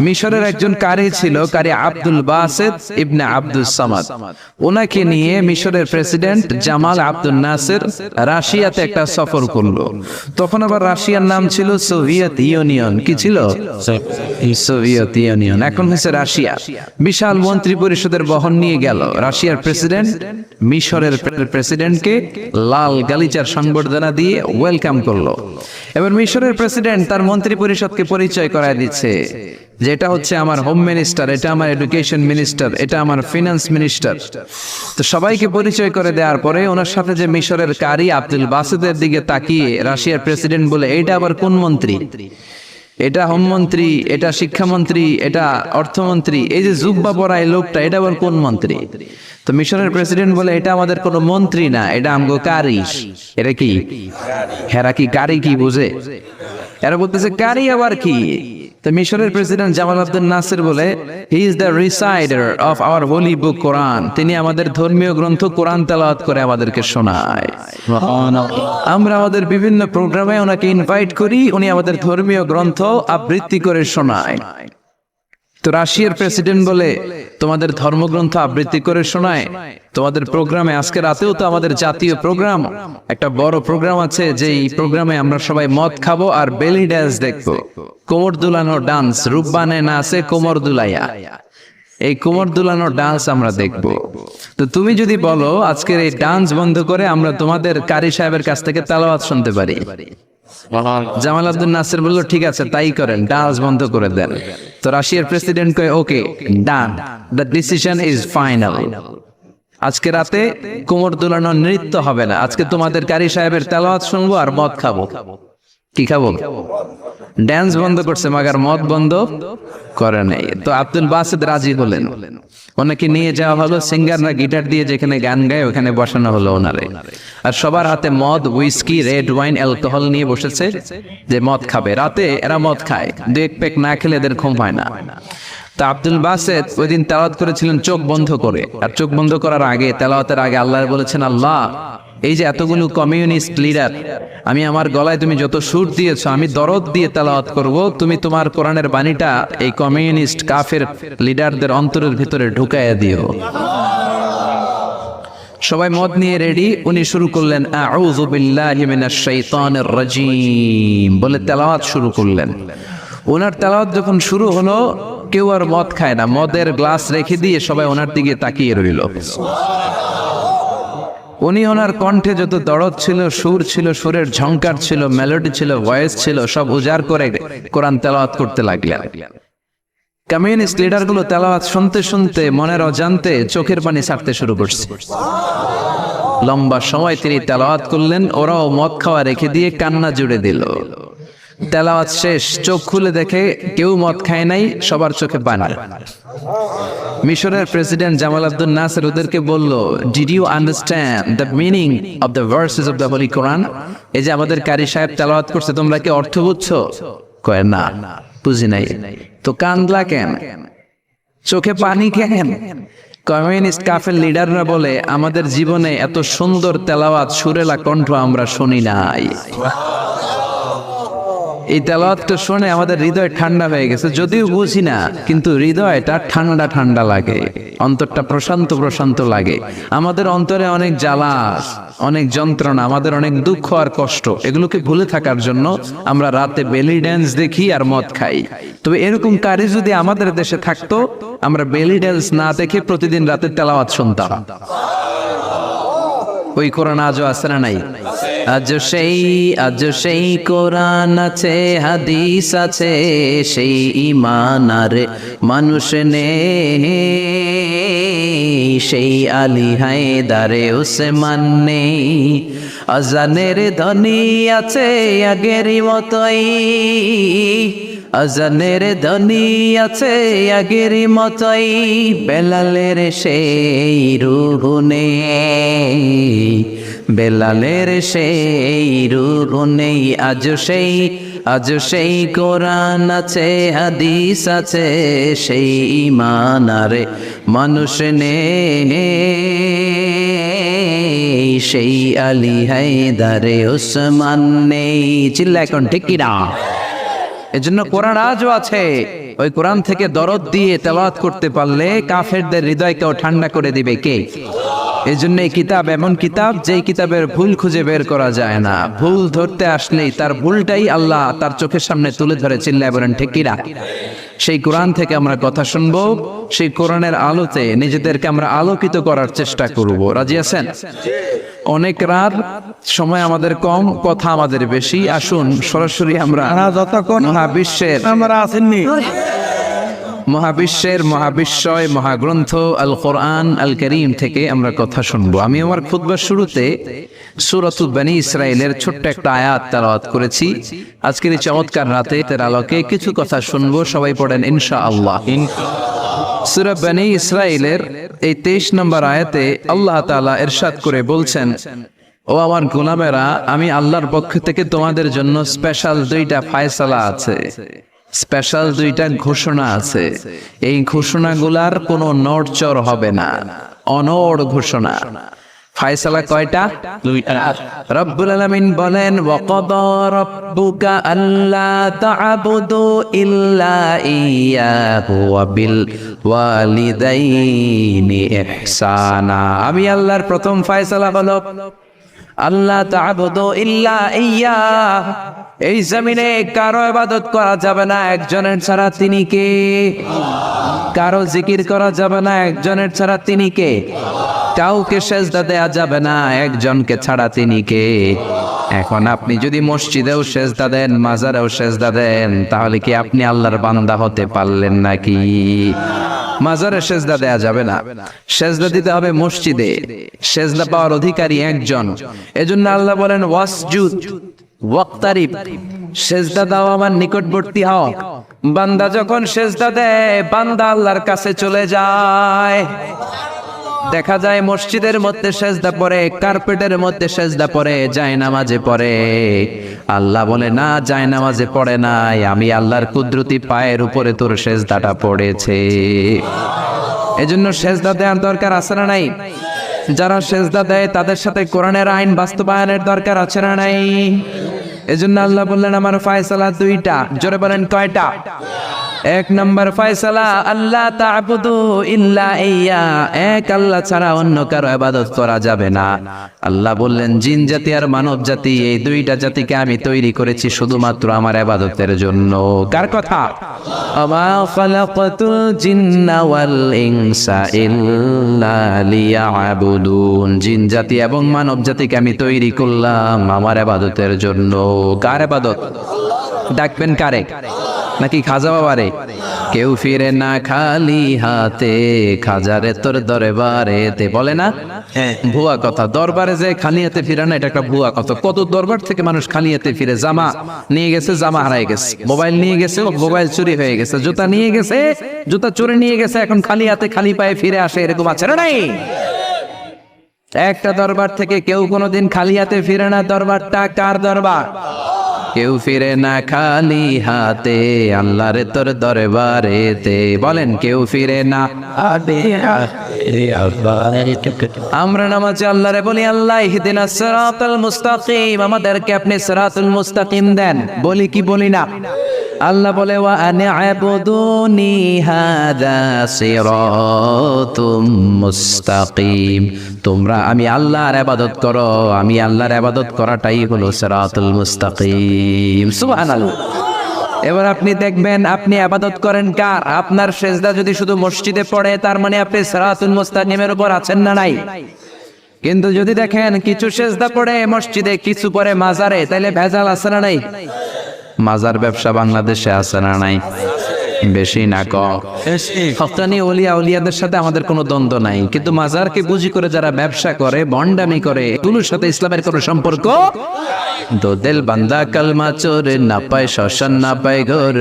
মিশরের একজন কারি ছিল, কারি আব্দুল বাসিত ইবনে আব্দুস সামাদ। ওনাকে নিয়ে মিশরের প্রেসিডেন্ট জামাল আব্দুল নাসির রাশিয়াতে একটা সফর করলো। তখন আবার রাশিয়ার নাম ছিল সোভিয়েত ইউনিয়ন। কি ছিল? সোভিয়েত ইউনিয়ন, এখন হচ্ছে রাশিয়া। বিশাল মন্ত্রী পরিষদের বহন নিয়ে গেল। রাশিয়ার প্রেসিডেন্ট মিশরের প্রেসিডেন্টকে লাল গালিচার সংবর্ধনা দিয়ে ওয়েলকাম করলো। এবার মিশরের প্রেসিডেন্ট তার মন্ত্রী পরিষদকে পরিচয় করায় দিচ্ছে যে এটা হচ্ছে আমার হোম মিনিস্টার, এটা আমার এডুকেশন মিনিস্টার, এটা আমার ফিনান্স মিনিস্টার। তো সবাইকে পরিচয় করে দেওয়ার পরে ওনার সাথে যে মিশরের কারি আব্দুল বাসিতের দিকে তাকিয়ে রাশিয়ার প্রেসিডেন্ট বলে, এটা আবার কোন মন্ত্রী? এটা হোমমন্ত্রী, এটা শিক্ষামন্ত্রী, এটা অর্থমন্ত্রী, এই যে জুব্বা পরা এই লোকটা, এটা আবার কোন মন্ত্রী? তো মিশরের প্রেসিডেন্ট বলে, এটা আমাদের কোনো মন্ত্রী না, এটা আমগো কারি। এটা কি? হেরা কি কারি কি বুঝে? এরা বলতেছে কারি আবার কি? তো মিশরের প্রেসিডেন্ট জামাল আব্দুল নাসির বলে, he is the reciter of our holy book Quran. তিনি আমাদের ধর্মীয় গ্রন্থ কোরআন তেলাওয়াত করে আমাদেরকে শোনায়। আমরা আমাদের বিভিন্ন প্রোগ্রামে ওনাকে ইনভাইট করি, উনি আমাদের ধর্মীয় গ্রন্থ আবৃত্তি করে শোনায়। তো রাশিয়ার প্রেসিডেন্ট বলে, তোমাদের ধর্মগ্রন্থ আবৃত্তি করে শোনায় তোমাদের প্রোগ্রামে? আজকে রাতেও তো আমাদের জাতীয় প্রোগ্রাম, একটা বড় প্রোগ্রাম আছে, যেই প্রোগ্রামে আমরা সবাই মদ খাবো আর বেলি ড্যান্স দেখবো, কোমর দুলানো ডান্স, রূপবানে নাচে কোমর দুলাইয়া, এই কোমর দুলানো ডান্স আমরা দেখবো। তো তুমি যদি বলো আজকের এই ডান্স বন্ধ করে আমরা তোমাদের কারি সাহেবের কাছ থেকে তেলাওয়াত শুনতে পারি, জামাল আব্দুল নাসির বলল, ঠিক আছে তাই করেন, ডান্স বন্ধ করে দেন। তো রাশিয়ার প্রেসিডেন্ট কয়, ওকে ডান, দ্য ডিসিশন ইজ ফাইনাল। আজকে রাতে কোমর দুলানো নৃত্য হবে না, আজকে তোমাদের কারি সাহেবের তেলাওয়াত শুনবো আর মদ খাবো। কি খাবো? ড্যান্স বন্ধ করছে, মাগার মদ বন্ধ করে নাই। তো আব্দুল বাসিত রাজি হলেন, ওনাকে নিয়ে যাওয়া হলো, সিঙ্গাররা গিটার দিয়ে যেখানে গান গায় ওখানে বসানো হলো ওনারে। আর সবার হাতে মদ, উইস্কি, রেড ওয়াইন, অ্যালকোহল নিয়ে বসেছে যে মদ খাবে। রাতে এরা মদ খায়, 2-1 পেক না খেলে এদের ঘুম হয় না। তা আব্দুল বাসিত ওই দিন তেলাওয়াত করেছিলেন চোখ বন্ধ করে। আর চোখ বন্ধ করার আগে, তেলাওয়াতের আগে আল্লাহ বলেছেন, আল্লাহ এই যে এতগুলো কমিউনিস্ট লিডার, আমি আমার গলায় তুমি যত সুর দিয়েছো, আমি দরদ দিয়ে তেলাওয়াত করব, তুমি তোমার কোরআনের বাণীটা এই কমিউনিস্ট কাফের লিডারদের অন্তরের ভিতরে ঢুকাইয়া দিও। সবাই মদ নিয়ে রেডি, উনি শুরু করলেন আউযু বিল্লাহি মিনাশ শাইতানির রাজীম বলে তেলাওয়াত শুরু করলেন। ওনার তেলাওয়াত যখন শুরু হলো, কেউ আর মদ খায় না, মদের গ্লাস রেখে দিয়ে সবাই ওনার দিকে তাকিয়ে রইল। উনি ওনার কণ্ঠে যত দরদ ছিল, সুর ছিল, সুরের ঝংকার ছিল, মেলোডি ছিল, ভয়েস ছিল, সব উজাড় করে কোরআন তেলাওয়াত করতে লাগলেন। কমিউনিস্ট লিডারগুলো তেলাওয়াত শুনতে শুনতে মনের অজান্তে চোখের পানি ছাড়তে শুরু করছে। লম্বা সময় তিনি তেলাওয়াত করলেন, ওরাও মদ খাওয়া রেখে দিয়ে কান্না জুড়ে দিল। তেলাওয়াত শেষ, চোখ খুলে দেখে কেউ মদ খায় নাই, সবার চোখে পানি। মিশরের প্রেসিডেন্ট জামাল আব্দুল নাসের ওদেরকে বলল, did you understand the meaning of the verses of the holy Quran? এই যে আমাদের কারি সাহেব তেলাওয়াত করছে, তোমরা কি অর্থ বুঝছো? কয় না, বুঝি নাই। তো কান্দলা কেন, চোখে পানি কেন? কমিউনিস্ট কাফের লিডাররা বলে, আমাদের জীবনে এত সুন্দর তেলাওয়াত, সুরেলা কণ্ঠ আমরা শুনি নাই। এই তেলাওয়াতটা শুনে আমাদের হৃদয় ঠান্ডা হয়ে গেছে, যদিও বুঝি না, কিন্তু হৃদয়টা ঠান্ডা ঠান্ডা লাগে, অন্তরটা প্রশান্ত প্রশান্ত লাগে। আমাদের অন্তরে অনেক জ্বালা, অনেক যন্ত্রণা, আমাদের অনেক দুঃখ আর কষ্ট, এগুলোকে ভুলে থাকার জন্য আমরা রাতে বেলি ড্যান্স দেখি আর মদ খাই। তবে এরকম কারি যদি আমাদের দেশে থাকতো, আমরা বেলি ড্যান্স না দেখে প্রতিদিন রাতে তেলাওয়াত শুনতাম। ওই কোরআন আজও আছে না নাই? আজ সেই কোরআন আছে, হাদিস আছে, সেই ঈমান আর মানুষ নে, সেই আলী হায়দারে উসমান নেই। আজানের ধ্বনি আছে আগেরই মতোই, আজানের ধ্বনি আছে আগেরই মতোই, বেলালের সেই রূহ নেই, বেলালের সেই রূহ নেই। আজ সেই কোরআন আছে, হাদিস আছে, সেই ঈমান আর মানুষ নেই, সেই আলী হায়দারে উসমান নেই। চিল্লা এখন ঠিক কিনা? এজন্য কোরআন আজও আছে। ওই কোরআন থেকে দরদ দিয়ে তেলাওয়াত করতে পারলে কাফেরদের হৃদয়কেও ঠান্ডা করে দিবে কে? এই জন্য এই কিতাব এমন কিতাব, যেই কিতাবের ভুল খুঁজে বের করা যায় না। ভুল ধরতে আসলেই তার ভুলটাই আল্লাহ তার চোখের সামনে তুলে ধরে। চিল্লায় বলেন ঠিক কিনা? সেই কোরআন থেকে আমরা কথা শুনবো, সেই কোরআনের আলোতে নিজেদেরকে আমরা আলোকিত করার চেষ্টা করব। রাজি আছেন? অনেক রাত, সময় আমাদের কম, কথা আমাদের বেশি। আসুন সরাসরি আমরা মহাবিশ্বের মহাবিশ্বয় মহাগ্রন্থ আল কোরআন আল করিম থেকে আমরা কথা শুনবো। আমি আমার খুতবার শুরুতে সূরাতুল বনী ইসরাইলের ছোট্ট একটা আয়াত তেলাওয়াত করেছি। আজকের এই চমৎকার রাতে এর আলোকে কিছু কথা শুনবো। সবাই পড়েন ইনশাআল্লাহ। সূরা বনী ইসরাইলের এই 23 নম্বর আয়াতে আল্লাহ তাআলা ইরশাদ করে বলছেন, ও আমার গোলামেরা, আমি আল্লাহর পক্ষ থেকে তোমাদের জন্য স্পেশাল 2টা ফায়সালা আছে, স্পেশাল 2টা ঘোষণা আছে। এই ঘোষণাগুলার কোনো নড়চড় হবে না, অনড় ঘোষণা। ফায়সালা কয়টা? 2টা। রব্বুল আলামিন বলেন, ওয়াকাদা রাব্বুকা আল্লা তা'বুদু ইল্লা ইয়্যাহু ওয়া বিল ওয়ালিদাইনি ইহসানা। আমি আল্লাহর প্রথম ফায়সালা হলো আল্লাহ তা'বুদু ইল্লা ইয়্যাহ। এই জমিনে কারো ইবাদত করা যাবে না একজনের ছাড়া, তিনি কে? কারো জিকির করা যাবে না একজনের ছাড়া, তিনি কে? কাউকে সেজদা দেয়া যাবে না একজনকে ছাড়া, তিনি কে? এখন আপনি যদি মসজিদেও সেজদা দেন, মাজারেও সেজদা দেন, তাহলে কি আপনি আল্লাহর বান্দা হতে পারলেন নাকি? মাজারে সেজদা দেয়া যাবে না, সেজদা দিতে হবে মসজিদে। সেজদা পাওয়ার অধিকারী একজন। এজন্য আল্লাহ বলেন ওয়াসজুদ ওয়াক্তারিব, সেজদা দাও আমার নিকটবর্তী হও। বান্দা যখন সেজদা দেয়, বান্দা আল্লাহর কাছে চলে যায়। দেখা যায় মসজিদের মধ্যে সেজদা পড়ে, কার্পেটের মধ্যে সেজদা পড়ে, জায়নামাজে পড়ে। আল্লাহ বলে না, জায়নামাজে পড়ে নাই, আমি আল্লাহর কুদরতি পায়ের উপরে তোর সেজদাটা পড়েছে। এজন্য সেজদা দেওয়ার দরকার আছে না নাই? যারা সেজদা দেয় তাদের সাথে কোরআনের আইন বাস্তবায়নের দরকার আছে না নাই? এজন্য আল্লাহ বললেন আমার ফয়সালা দুইটা। জোরে বলেন কয়টা? এক নম্বর ফয়সালা, আল্লাহ তা'বুদু ইল্লা ইয়া, এক আল্লাহ ছাড়া অন্য কারো ইবাদত করা যাবে না। আল্লাহ বললেন জিন জাতি আর মানব জাতি, এই দুইটা জাতিকে আমি তৈরি করেছি শুধুমাত্র আমার ইবাদতের জন্য। কার কথা? আমা খালাকাতুল জিন্না ওয়াল ইনসা ইল্লা লিয়াবুদুন, জিন জাতি এবং মানব জাতিকে আমি তৈরি করলাম আমার ইবাদতের জন্য। কার ইবাদত? ডাকবেন কারে? নাকি খাজা বাবারে? কেউ ফিরে না খালি হাতে, খাজারে তোর দরবারে তে, বলে না? ভুয়া কথা। দরবারে যে খালি হাতে ফিরে না, এটা একটা ভুয়া কথা। কত দরবার থেকে মানুষ খালি হাতে ফিরে। জামা নিয়ে গেছে, জামা হারাই গেছে। মোবাইল নিয়ে গেছে, মোবাইল চুরি হয়ে গেছে। জুতা নিয়ে গেছে, জুতা চুরি নিয়ে গেছে, এখন খালি হাতে খালি পায়ে ফিরে আসে। এরকম আছে না নাই? একটা দরবার থেকে কেউ কোনোদিন খালি হাতে ফিরে না। দরবারটা কার দরবার? কেউ ফিরে না খালি হাতে, আল্লাহরে তোর দরবারেতে। বলেন কেউ ফিরে না। আমরা নামাজে আল্লাহরে বলি আল্লাহ ইহদিনাস সিরাতাল মুস্তাকিম, আমাদেরকে আপনি সিরাতুল মুস্তাকিম দেন। বলি কি বলি না? আল্লাহ বলে ওয়া আনি'বুদুনি হাযা সিরাতুম মুস্তাকিম, তোমরা আমি আল্লাহর ইবাদত করো, আমি আল্লাহর ইবাদত করাটাই হলো সিরাতুল মুস্তাকিম। সুবহানাল্লাহ। এবার আপনি দেখবেন আপনি ইবাদত করেন কার? আপনার সেজদা যদি শুধু মসজিদে পড়ে, তার মানে আপনি সিরাতুল মুস্তাকিমের উপর আছেন না নাই? কিন্তু যদি দেখেন কিছু সেজদা পড়ে মসজিদে, কিছু পড়ে মাজারে, তাহলে ভেজাল আছে না নাই? মাজার ব্যবসা বাংলাদেশে আছে না নাই? বেশি না কম? হকানি ওলিয়া উলিয়াদের সাথে আমাদের কোনো দ্বন্দ্ব নাই, কিন্তু মাজারকে বুঝি করে যারা ব্যবসা করে, ভণ্ডামি করে, এগুলোর সাথে ইসলামের কোনো সম্পর্ক। দোদেল বান্দা কালমা চোর, না পায় শ্মশান না পায় ঘর,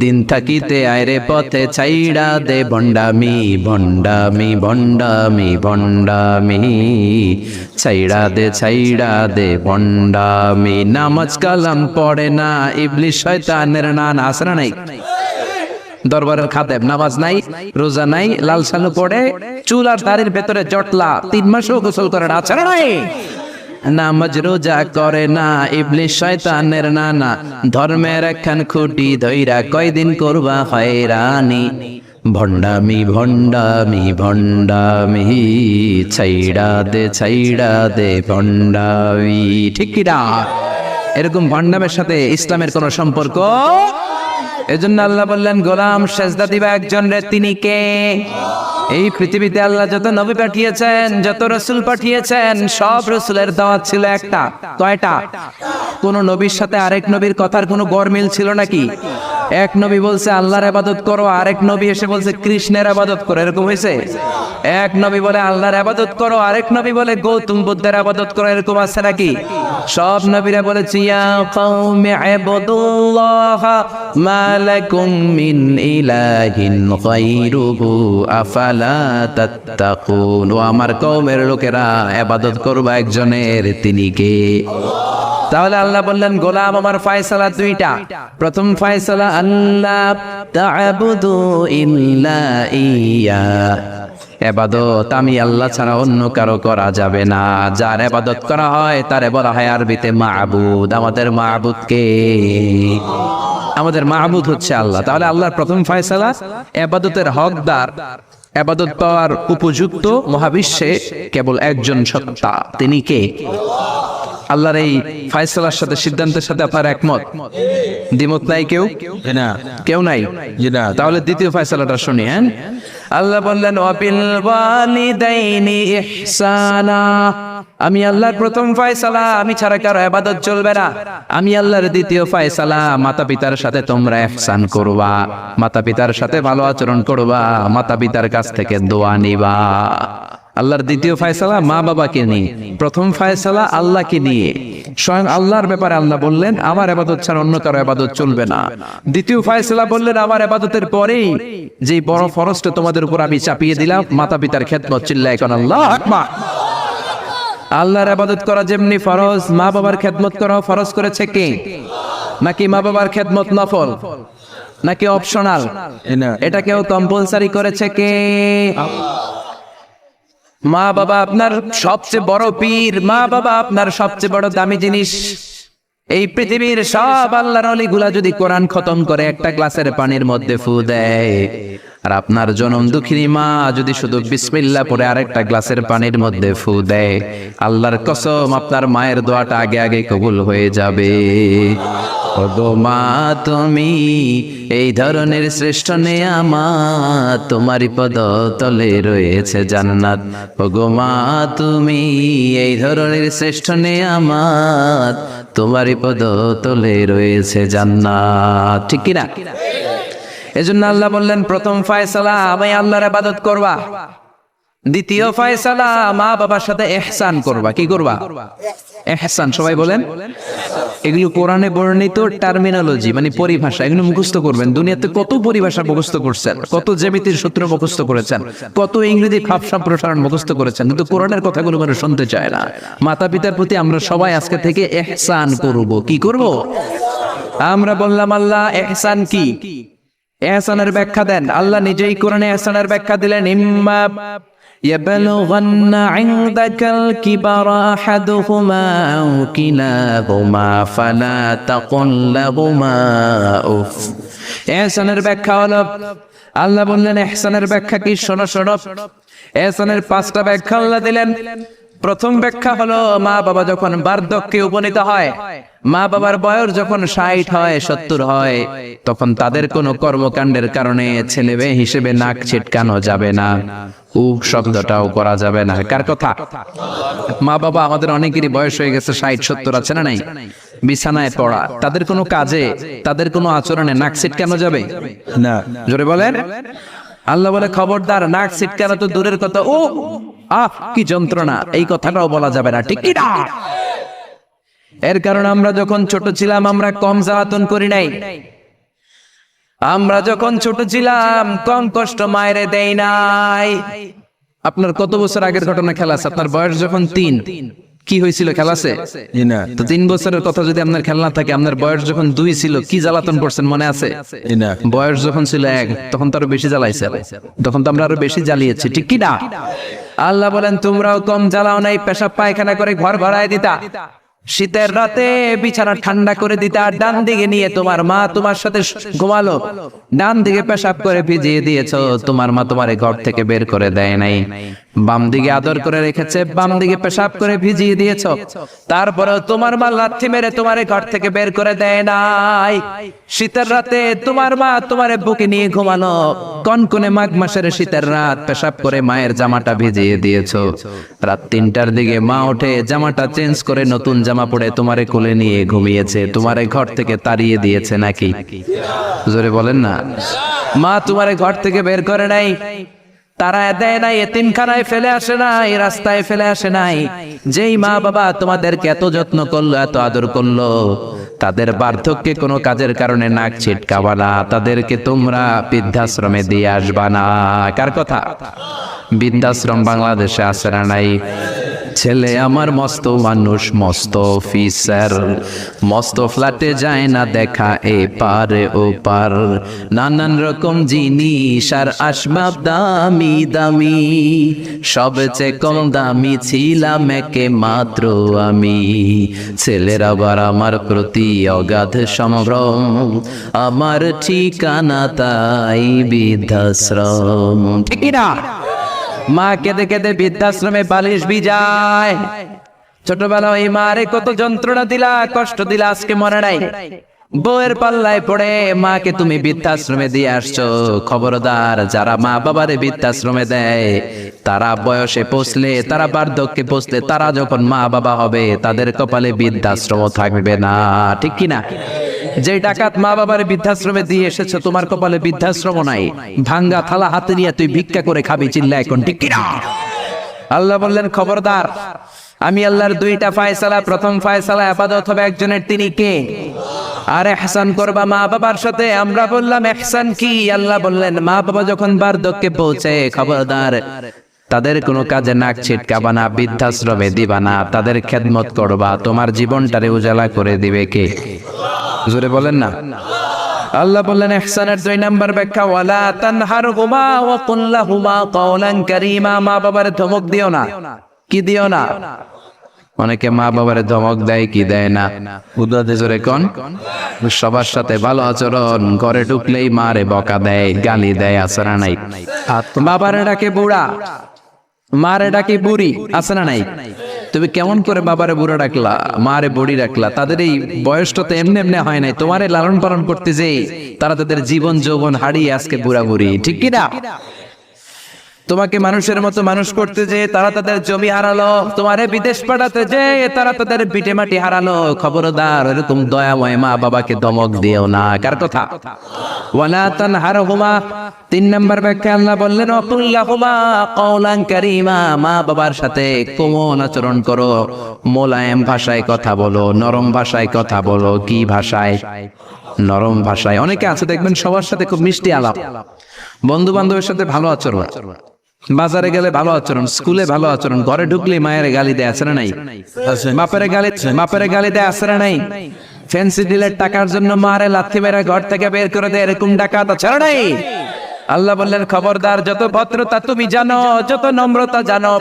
দিন থাকিতে আয়রে পথে ছাইড়া দে ভণ্ডামি ভণ্ডামি ভণ্ডামি ভণ্ডামি, ছাইড়া দে ভণ্ডামি। নামাজ কালাম পড়ে না, ইবলিশ শয়তানের নান। আসরা নাই? দরবারের খাদেম নামাজ নাই, রোজা নাই, লাল সালু পড়ে, চুল আর দাড়ির ভেতরে জটলা, 3 মাসও গোসল করে না। আছে না নাই? নামাজ রোজা করে না, ইবলিশ শয়তানের নানা, ধর্মের একখান খুঁটি ধইরা কয়দিন করবা হয়রানি, ভণ্ডামি ভণ্ডামি ভণ্ডামি, ছাইড়া দে ভণ্ডামি। ঠিক কি না? এরকম ভণ্ডামের সাথে ইসলামের কোনো সম্পর্ক। এজন্য আল্লাহ বললেন গোলাম সেজদা দিবা একজন রে, তিনি কে? এই পৃথিবীতে আল্লাহ যত নবী পাঠিয়েছেন, যত রাসূল পাঠিয়েছেন, সব রাসূলের দাওয়াত ছিল একটা। কয়টা? কোন নবীর সাথে আরেক নবীর কথার কোনো গরমিল ছিল নাকি? এক নবী বলছে আল্লাহর ইবাদত করো, আরেক নবী এসে বলছে কৃষ্ণের ইবাদত করো। এরকম হয়েছে? এক নবী বলে আল্লাহর ইবাদত করো, আরেক নবী বলে গৌতম বুদ্ধের ইবাদত করো। এরকম আছে নাকি? সব নবীরা বলেছে ইয়া কওমি ইবুদুল্লাহ মা লাকুম মিন ইলাহিন গায়রুহু আফালা তাত্তাকুন, ও আমার কওমের লোকেরা ইবাদত করবা একজনের, তিনি কে? তাহলে আল্লাহ বললেন গোলাম আমার ফয়সালা দুইটা। প্রথম ফয়সালা আল্লাহ তা'বুদু ইল্লা ইয়া, ইবাদত আমি আল্লাহ ছাড়া অন্য কারো করা যাবে না। যার ইবাদত করা হয় তারে বলা হয় আরবিতে মাবুদ। আমাদের মাবুদ কে? আমাদের মাবুদ হচ্ছে আল্লাহ। তাহলে আল্লাহর প্রথম ফয়সালা ইবাদতের হকদার, ইবাদত পাওয়ার উপযুক্ত মহাবিশ্বে কেবল একজন সত্তা, তিনি কে? আল্লাহর এই ফয়সালার সাথে, সিদ্ধান্তের সাথে আপনার একমত? দ্বিমত নাই কেউ? না, কেউ নাই? তাহলে দ্বিতীয় ফয়সালাটা শুনি। হ্যাঁ, আল্লাহ বললেন ওয়াবিল ওয়ালিদাইনি ইহসানা, আমি আল্লাহর প্রথম ফয়সালা, আমি ছাড়া কারো ইবাদত চলবে না। আমি আল্লাহর দ্বিতীয় ফয়সালা, মাতা পিতার সাথে তোমরা ইহসান করবা, মাতা পিতার সাথে ভালো আচরণ করবা, মাতা পিতার কাছ থেকে দোয়া নিবা। আল্লাহর দ্বিতীয় ফয়সালা মা বাবাকে নিয়ে, প্রথম ফয়সালা আল্লাহকে নিয়ে। স্বয়ং আল্লাহর ব্যাপারে আল্লাহ বললেন আমার ইবাদত ছাড়া অন্য কারো ইবাদত চলবে না। দ্বিতীয় ফয়সালা বললেন আমার ইবাদতের পরেই যে বড় ফরজটা তোমাদের উপর আমি চাপিয়ে দিলাম মাতা পিতার খেদমত, চিল্লায় কোন আল্লাহু আকবার। আল্লাহর ইবাদত করা যেমনি ফরজ, মা বাবার খেদমত করা ফরজ করেছে কে? নাকি মা বাবার খেদমত নফল নাকি অপশনাল? এটা কেউ কম্পালসারি করেছে কে? মা বাবা আপনার সবচেয়ে বড় পীর, মা বাবা আপনার সবচেয়ে বড় দামি জিনিস। এই পৃথিবীর সব আল্লাহর ওলিগুলা যদি কোরআন খতম করে একটা গ্লাসের পানির মধ্যে ফু দেয়, আর আপনার জনম দুঃখিনী মা যদি শুধু বিসমিল্লাহ পড়ে আরেকটা গ্লাসের পানির মধ্যে ফু দেয়, আল্লাহর কসম আপনার মায়ের দোয়াটা আগে আগে কবুল হয়ে যাবে। ওগো মা তুমি এই ধরনের শ্রেষ্ঠ নেয়ামত, তোমারই পদ তলে রয়েছে জান্নাত। ওগো মা তুমি এই ধরনের শ্রেষ্ঠ নেয়ামত, তোমারই পদ তলে রয়েছে জান্নাত। ঠিক কি না? এজন্য আল্লাহ বললেন প্রথম ফয়সালা আমি আল্লাহর ইবাদত করবা, দ্বিতীয় ফয়সালা মা বাবার সাথে ইহসান করবা। কি করবা? ইহসান। সবাই বলেন। এগুলো কোরআনে বর্ণিত টার্মিনোলজি, মানে পরিভাষা, এগুলো মুখস্থ করবেন। দুনিয়াতে কত পরিভাষা মুখস্থ করছেন, কত জ্যামিতির সূত্র মুখস্থ করেছেন, কত ইংরেজি ভাব সম্প্রসারণ মুখস্থ করেছেন, কিন্তু কোরআনের কথাগুলো মানুষ শুনতে চায় না। মাতা পিতার প্রতি আমরা সবাই আজকে থেকে ইহসান করব। কি করব? আমরা বললাম আল্লাহ ইহসান কি? ইহসানের ব্যাখ্যা দেন। আল্লাহ নিজেই কোরআনে ইহসানের ব্যাখ্যা দিলেন, ইম্মা يبلغن عندك الكبر أحدهما أو كلاهما فلا تقل لهما أف। ইহসানের ব্যাখ্যা হলো, আল্লাহ বললেন ইহসানের ব্যাখ্যা কি? শোনো শোনো, ইহসানের 5টা ব্যাখ্যা আল্লাহ দিলেন। প্রথম ব্যাখ্যা হলো মা বাবা যখন বার্ধক্যে উপনীত হয়, মা বাবার বয়স যখন 60 হয় 70 হয়, তখন তাদের কোনো কর্মকাণ্ডের কারণে ছেলে মেয়ে হিসেবে নাক ছিটকানো যাবে না, উফ শব্দটাও করা যাবে না। কার কথা? মা বাবা আমাদের অনেকেরই বয়স হয়ে গেছে 60-70 আছে না নাই? বিছানায় পড়া, তাদের কোনো কাজে তাদের কোনো আচরণে নাক ছিটকানো যাবে না। জোরে বলেন। আল্লাহ বলে খবরদার, নাক ছিটকানো তো দূরের কথা, ও আহ কি যন্ত্রণা, এই কথাটাও বলা যাবে না। ঠিক কি না? এর কারণ আমরা যখন ছোট ছিলাম আমরা কম জ্বালাতন করি নাই। আমরা যখন ছোট ছিলাম কম কষ্ট মায়েরে দেই নাই। আপনার কত বছর আগের ঘটনা খেলা আছে? আপনার বয়স যখন 3, কি হয়েছিল? খেলা আছে তো 3 বছরের কথা যদি আপনার খেলনা থাকে, আপনার বয়স যখন 2 ছিল কি জ্বালাতন করছেন মনে আছে? বয়স যখন ছিল 1 তখন তো আরো বেশি জ্বালাইছে, তখন তো আমরা আরো বেশি জ্বালিয়েছি। ঠিক কি না? আল্লাহ বলেন তোমরাও কম জ্বালাও নাই, পেশাব পায়খানা করে ঘর ভরায় দিতা, শীতের রাতে বিছানা ঠান্ডা করে দিতা, ডান দিকে নিয়ে তোমার মা তোমার সাথে ঘুমালো, ডান দিকে পেশাব করে ভিজিয়ে দিয়েছো, তোমার মা তোমারে ঘর থেকে বের করে দেয় নাই, বাম দিকে আদর করে রেখেছে, বাম দিকে পেশাব করে ভিজিয়ে দিয়েছো, তারপরেও তোমার মা লাথি মেরে তোমারে ঘর থেকে বের করে দেয় নাই। শীতের রাতে তোমার মা তোমারে বুকে নিয়ে ঘুমালো, কনকনে মাঘ মাসের শীতের রাত পেশাব করে মায়ের জামাটা ভিজিয়ে দিয়েছো, রাত 3টার দিকে মা ওঠে জামাটা চেঞ্জ করে নতুন জামা পরে তোমারে কোলে নিয়ে ঘুমিয়েছে, তোমারে ঘর থেকে তাড়িয়ে দিয়েছে নাকি? জোরে বলেন না। মা তোমারে ঘর থেকে বের করে নাই, তারা দেয় নাই, এতিমখানায় ফেলে আসে নাই, রাস্তায় ফেলে আসে নাই। যেই মা বাবা তোমাদেরকে এত যত্ন করলো, এত আদর করলো, তাদের বার্ধক্যে কোনো কাজের কারণে নাক ছিটকাবা না, তাদেরকে তোমরা বৃদ্ধাশ্রমে দিয়ে আসবা না। কার কথা? বৃদ্ধাশ্রম বাংলাদেশে আছে না নাই? ছেলে আমার মস্ত মানুষ, মস্ত অফিসার, মস্ত ফ্ল্যাটে যায় না দেখা এ পারে ও পার, নানান রকম জিনিস আর আসবাব দামি দামি, সবচেয়ে কম দামি ছিলাম একে মাত্র আমি। ছেলের আবার আমার প্রতি অগাধ সম্ভ্রম, আমার ঠিকানা তাই বৃদ্ধাশ্রম। ঠিক না? মা কেঁদে কেঁদে বৃদ্ধাশ্রমে বালিশ ভিজায়। ছোটবেলায় ওই মারে কত যন্ত্রণা দিলা, কষ্ট দিলা, আজকে মনে নাই। বউয়ের পাল্লায় পড়ে মাকে তুমি বৃদ্ধাশ্রমে দিয়ে আসছো। খবরদার, যারা মা বাবারে বৃদ্ধাশ্রমে দেয় তারা বয়সে পৌঁছলে, তারা বার্ধক্যে পৌঁছলে, তারা যখন মা বাবা হবে তাদের কপালে বৃদ্ধাশ্রম থাকবে না। ঠিক কিনা? যে ডাকাত মা বাবার বৃদ্ধাশ্রমে দিয়ে এসেছো, তোমার কপালে বৃদ্ধাশ্রম নাই। ভাঙ্গা থালা হাতে নিয়ে তুই ভিক্ষা করে খাবি, চিল্লা এখন। ঠিক কিনা? আল্লাহ বললেন খবরদার, আমি আল্লাহর দুইটা ফায়সালা, প্রথম ফায়সালা ইবাদত হবে একজনের, তিনি কে? আর ইহসান করবা মা বাবার সাথে। আমরা বললাম ইহসান কি? আল্লাহ বললেন মা বাবা যখন বার্ধক্যে পৌঁছে, খবরদার তাদের কোনো কাজে নাক ছিটকাবা না, বৃদ্ধাশ্রমে দিবা না, তাদের খেদমত করবা। তোমার জীবনটারে উজালা করে দিবে কে? জোরে বলেন না। আল্লাহ বললেন ইহসানের 2 নাম্বার ব্যাখ্যা, ওয়ালা তানহারহুমা ওয়া কুল লাহুমা কাওলান কারীমা। মা বাবার ধমক দিও না। কি দিও না? অনেকে মা বাবার ধমক দেয়, কি দেয় না? উদাদে জোরে কোন? সবার সাথে ভালো আচরণ, ঘরে ঢুকলেই মারে বকা দেয়, গালি দেয়, আসরা নাই। বাবারে ডাকে বুড়া, মারে ডাকে বুড়ি, আসরা নাই। তুমি কেমন করে বাবারে বুড়া ডাকলা, মারে বুড়ি ডাকলা? তাদের এই বয়সটা তো এমনি এমনি হয় নাই। তোমারে লালন পালন করতে যে তারা তাদের জীবন যৌবন হারিয়ে আজকে বুড়া বুড়ি, ঠিক কি না? তোমাকে মানুষের মতো মানুষ করতে যে তারা তাদের জমি হারালো, তোমারে বিদেশ পাঠাতে যে তারা তাদের ভিটে মাটি হারালো। খবরদার এরকম দয়াময় মা বাবাকে ধমক দিও না। কার কথা? ওয়ালা তানহারহুমা। 3 নাম্বার ব্যাখ্যা আল্লাহ বললেন ওয়াকুল লাহুমা কাওলান কারীমা। মা বাবার সাথে কোমল আচরণ করো, মোলায়েম ভাষায় কথা বলো, নরম ভাষায় কথা বলো। কি ভাষায়? নরম ভাষায়। অনেকে আছে দেখবেন সবার সাথে খুব মিষ্টি আলাপ, বন্ধু বান্ধবের সাথে ভালো আচরণ, বাজারে গেলে ভালো আচরণ, স্কুলে ভালো আচরণ, ঘরে ঢুকলে মায়ের গালি দেয়, আছে না নাই? বাপের গালি দেয়, আছে না নাই? ফ্যান্সি ডিলের টাকার জন্য মারে লাথি মেরে ঘর থেকে বের করে দেয়, এরকম ডাকাত আছে না নাই? আল্লাহ বললেন খবরদার, যত ভদ্রতা তুমি জানো, যত নম্রতা জানো,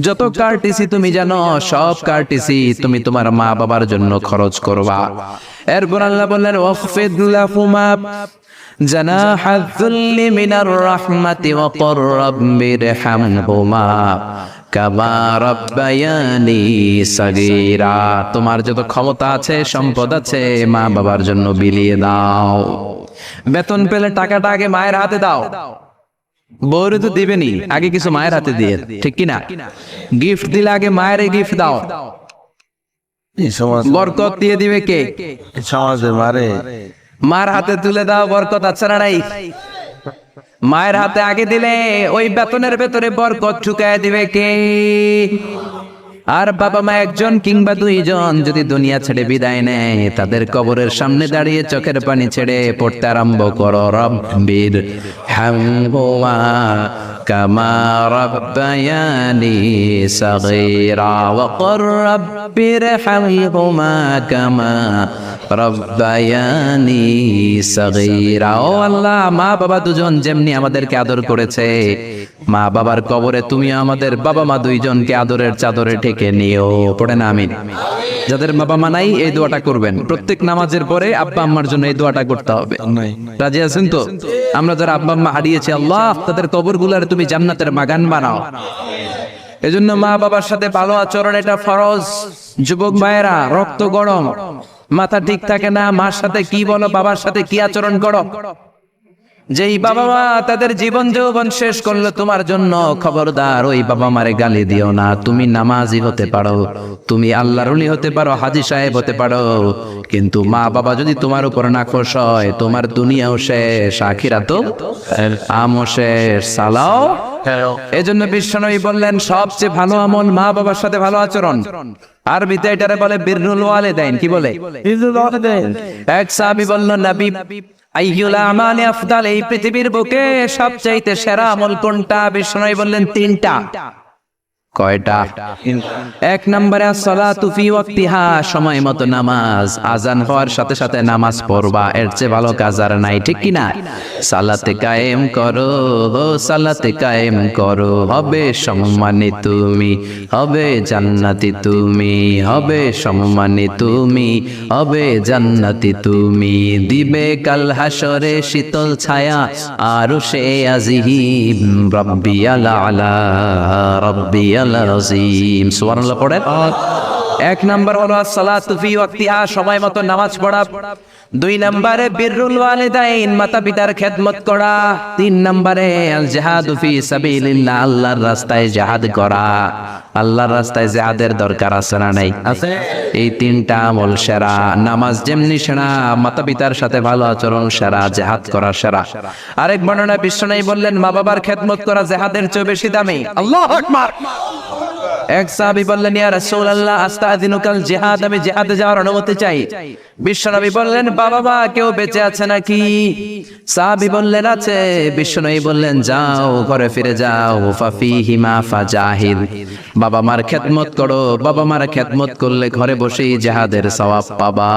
যত কার্টিসি তুমি জানো, সব কার্টিসি তুমি তোমার মা বাবার জন্য খরচ করবা। এরপর আল্লাহ বললেন ওয়াখফিদ লাহুমা জানাহায যুল্লি মিনার রাহমাতি ওয়া কুর রাব্বিরহামহুমা কামা রাব্বায়ানি সাগীরা। তোমার যত ক্ষমতা আছে, সম্পদ আছে, মা বাবার জন্য বিলিয়ে দাও। বেতন পেলে টাকাটা আগে মায়ের হাতে দাও। বউরে তো দিবেনি, আগে কিছু মায়ের হাতে দিয়ে, ঠিক কিনা? গিফট দিলে আগে মায়ের গিফট দাও। বরকত দিয়ে দিবে কে? সমাজে মারে মার হাতে তুলে দাও, বরকত আছে না নাই? মায়ের হাতে আগে দিলে ওই বেতনের ভেতরে বরকত ঢুকায় দিবে কে? আর বাবা মা একজন কিংবা 2 জন যদি দুনিয়া ছেড়ে বিদায় নেয়, তাদের কবরের সামনে দাঁড়িয়ে চোখের পানি ছেড়ে পড়তে আরম্ভ করো রব্বির হামহুমা কামা রাব্বায়ানি সাগীরা ওয়া কুর রাব্বির হামহুমা কামা রাব্বায়ানি সাগীরা। ও আল্লাহ, মা বাবা দুজন যেমনি আমাদেরকে আদর করেছে, মা বাবার কবরে তুমি আমাদের বাবা মা 2 জনকে আদরের চাদরে ঢেকে নিও। পড়েন আমিন। যাদের বাবা মা নাই এই দোয়াটা করবেন, প্রত্যেক নামাজের পরে আব্বা আম্মার জন্য এই দোয়াটা করতে হবে। রাজি আছেন তো? আমরা যারা আব্বা আম্মা হারিয়েছি, আল্লাহ তাদের কবরগুলোরে তুমি জান্নাতের বাগান বানাও। এজন্য মা বাবার সাথে ভালো আচরণ এটা ফরজ। যুবক ভাইয়েরা, রক্ত গরম, মাথা ঠিক থাকে না, মার সাথে কি বলো, বাবার সাথে কি আচরণ করো। যেই বাবা মা তাদের জীবন যৌবন শেষ করলো তোমার জন্য, খবরদার ওই বাবা মারে গালি দিও না। তুমি নামাজি হতে পারো, তুমি আল্লাহর ওলি হতে পারো, হাজী সাহেব হতে পারো, কিন্তু মা বাবা যদি তোমার উপর নাখোশ হয়, তোমার দুনিয়াও শেষ, আখিরাতও আমও শেষ। সালাও। এজন্য বিশ্বনবী বললেন সবচেয়ে ভালো আমল মা বাবার সাথে ভালো আচরণ। আরবিতে এটারে বলে বিররুল ওয়ালিদাইন। কি বলে? বিররুল ওয়ালিদাইন। এক সাহাবী বলল, নবী আইয়ুল আমালি আফদাল, এই পৃথিবীর বুকে সবচাইতে সেরা আমল কোনটা? বিশ্বনবী বললেন 3টা। কয়টা? 1 নম্বরে আসসালাতু ফি ওয়াক্তিহা, সময় মতো নামাজ, আজান হওয়ার সাথে সাথে নামাজ পড়বা, এর চেয়ে ভালো কাজ আর নাই, ঠিক কি না? সালাতে কায়েম করো, সালাতে কায়েম করো, হবে সম্মানী তুমি, হবে জান্নাতি তুমি, হবে সম্মানী তুমি, হবে জান্নাতি তুমি, দিবে কাল হাসরে শীতল ছায়া আরশে আজিম, রাব্বিয়াল আলা রাব্বিয়াল আজিম। সুবহানাল্লাহ পড়েন। 1 নাম্বার হলো আসসালাতু ফি ওয়াক্তিহা, সময় মতো নামাজ পড়া। 2 নম্বরে বিররুল ওয়ালিদাইন, মাতা পিতার খেদমত করা। 3 নম্বরে আল জিহাদু ফি সাবিলিল্লাহ, আল্লাহর রাস্তায় জিহাদ করা। আল্লাহর রাস্তায় জিহাদের দরকার আছে না নাই? আছে। এই 3টা আমল সেরা। নামাজ যেমনি সেরা, মাতা পিতার সাথে ভালো আচরণ সেরা, জিহাদ করা সেরা। আরেক বর্ণনায় বিশ্বনবী বললেন মা বাবার খেদমত করা জিহাদের চেয়ে বেশি দামি। আল্লাহু আকবার। এক সাহাবী বললেন, ইয়া রাসূলুল্লাহ আস্তাযিনুকাল জিহাদ, আমি জিহাদে যাওয়ার অনুমতি চাই। বিশ্বনবী বললেন, বাবা মা কেউ বেঁচে আছে নাকি? সাহাবী বললেন, আছে। বিশ্বনবী বললেন, যাও ঘরে ফিরে যাও, ফাফিহিমা ফাজাহিদ, বাবা মার খেদমত করো, বাবা মার খেদমত করলে ঘরে বসেই জিহাদের সওয়াব পাবা।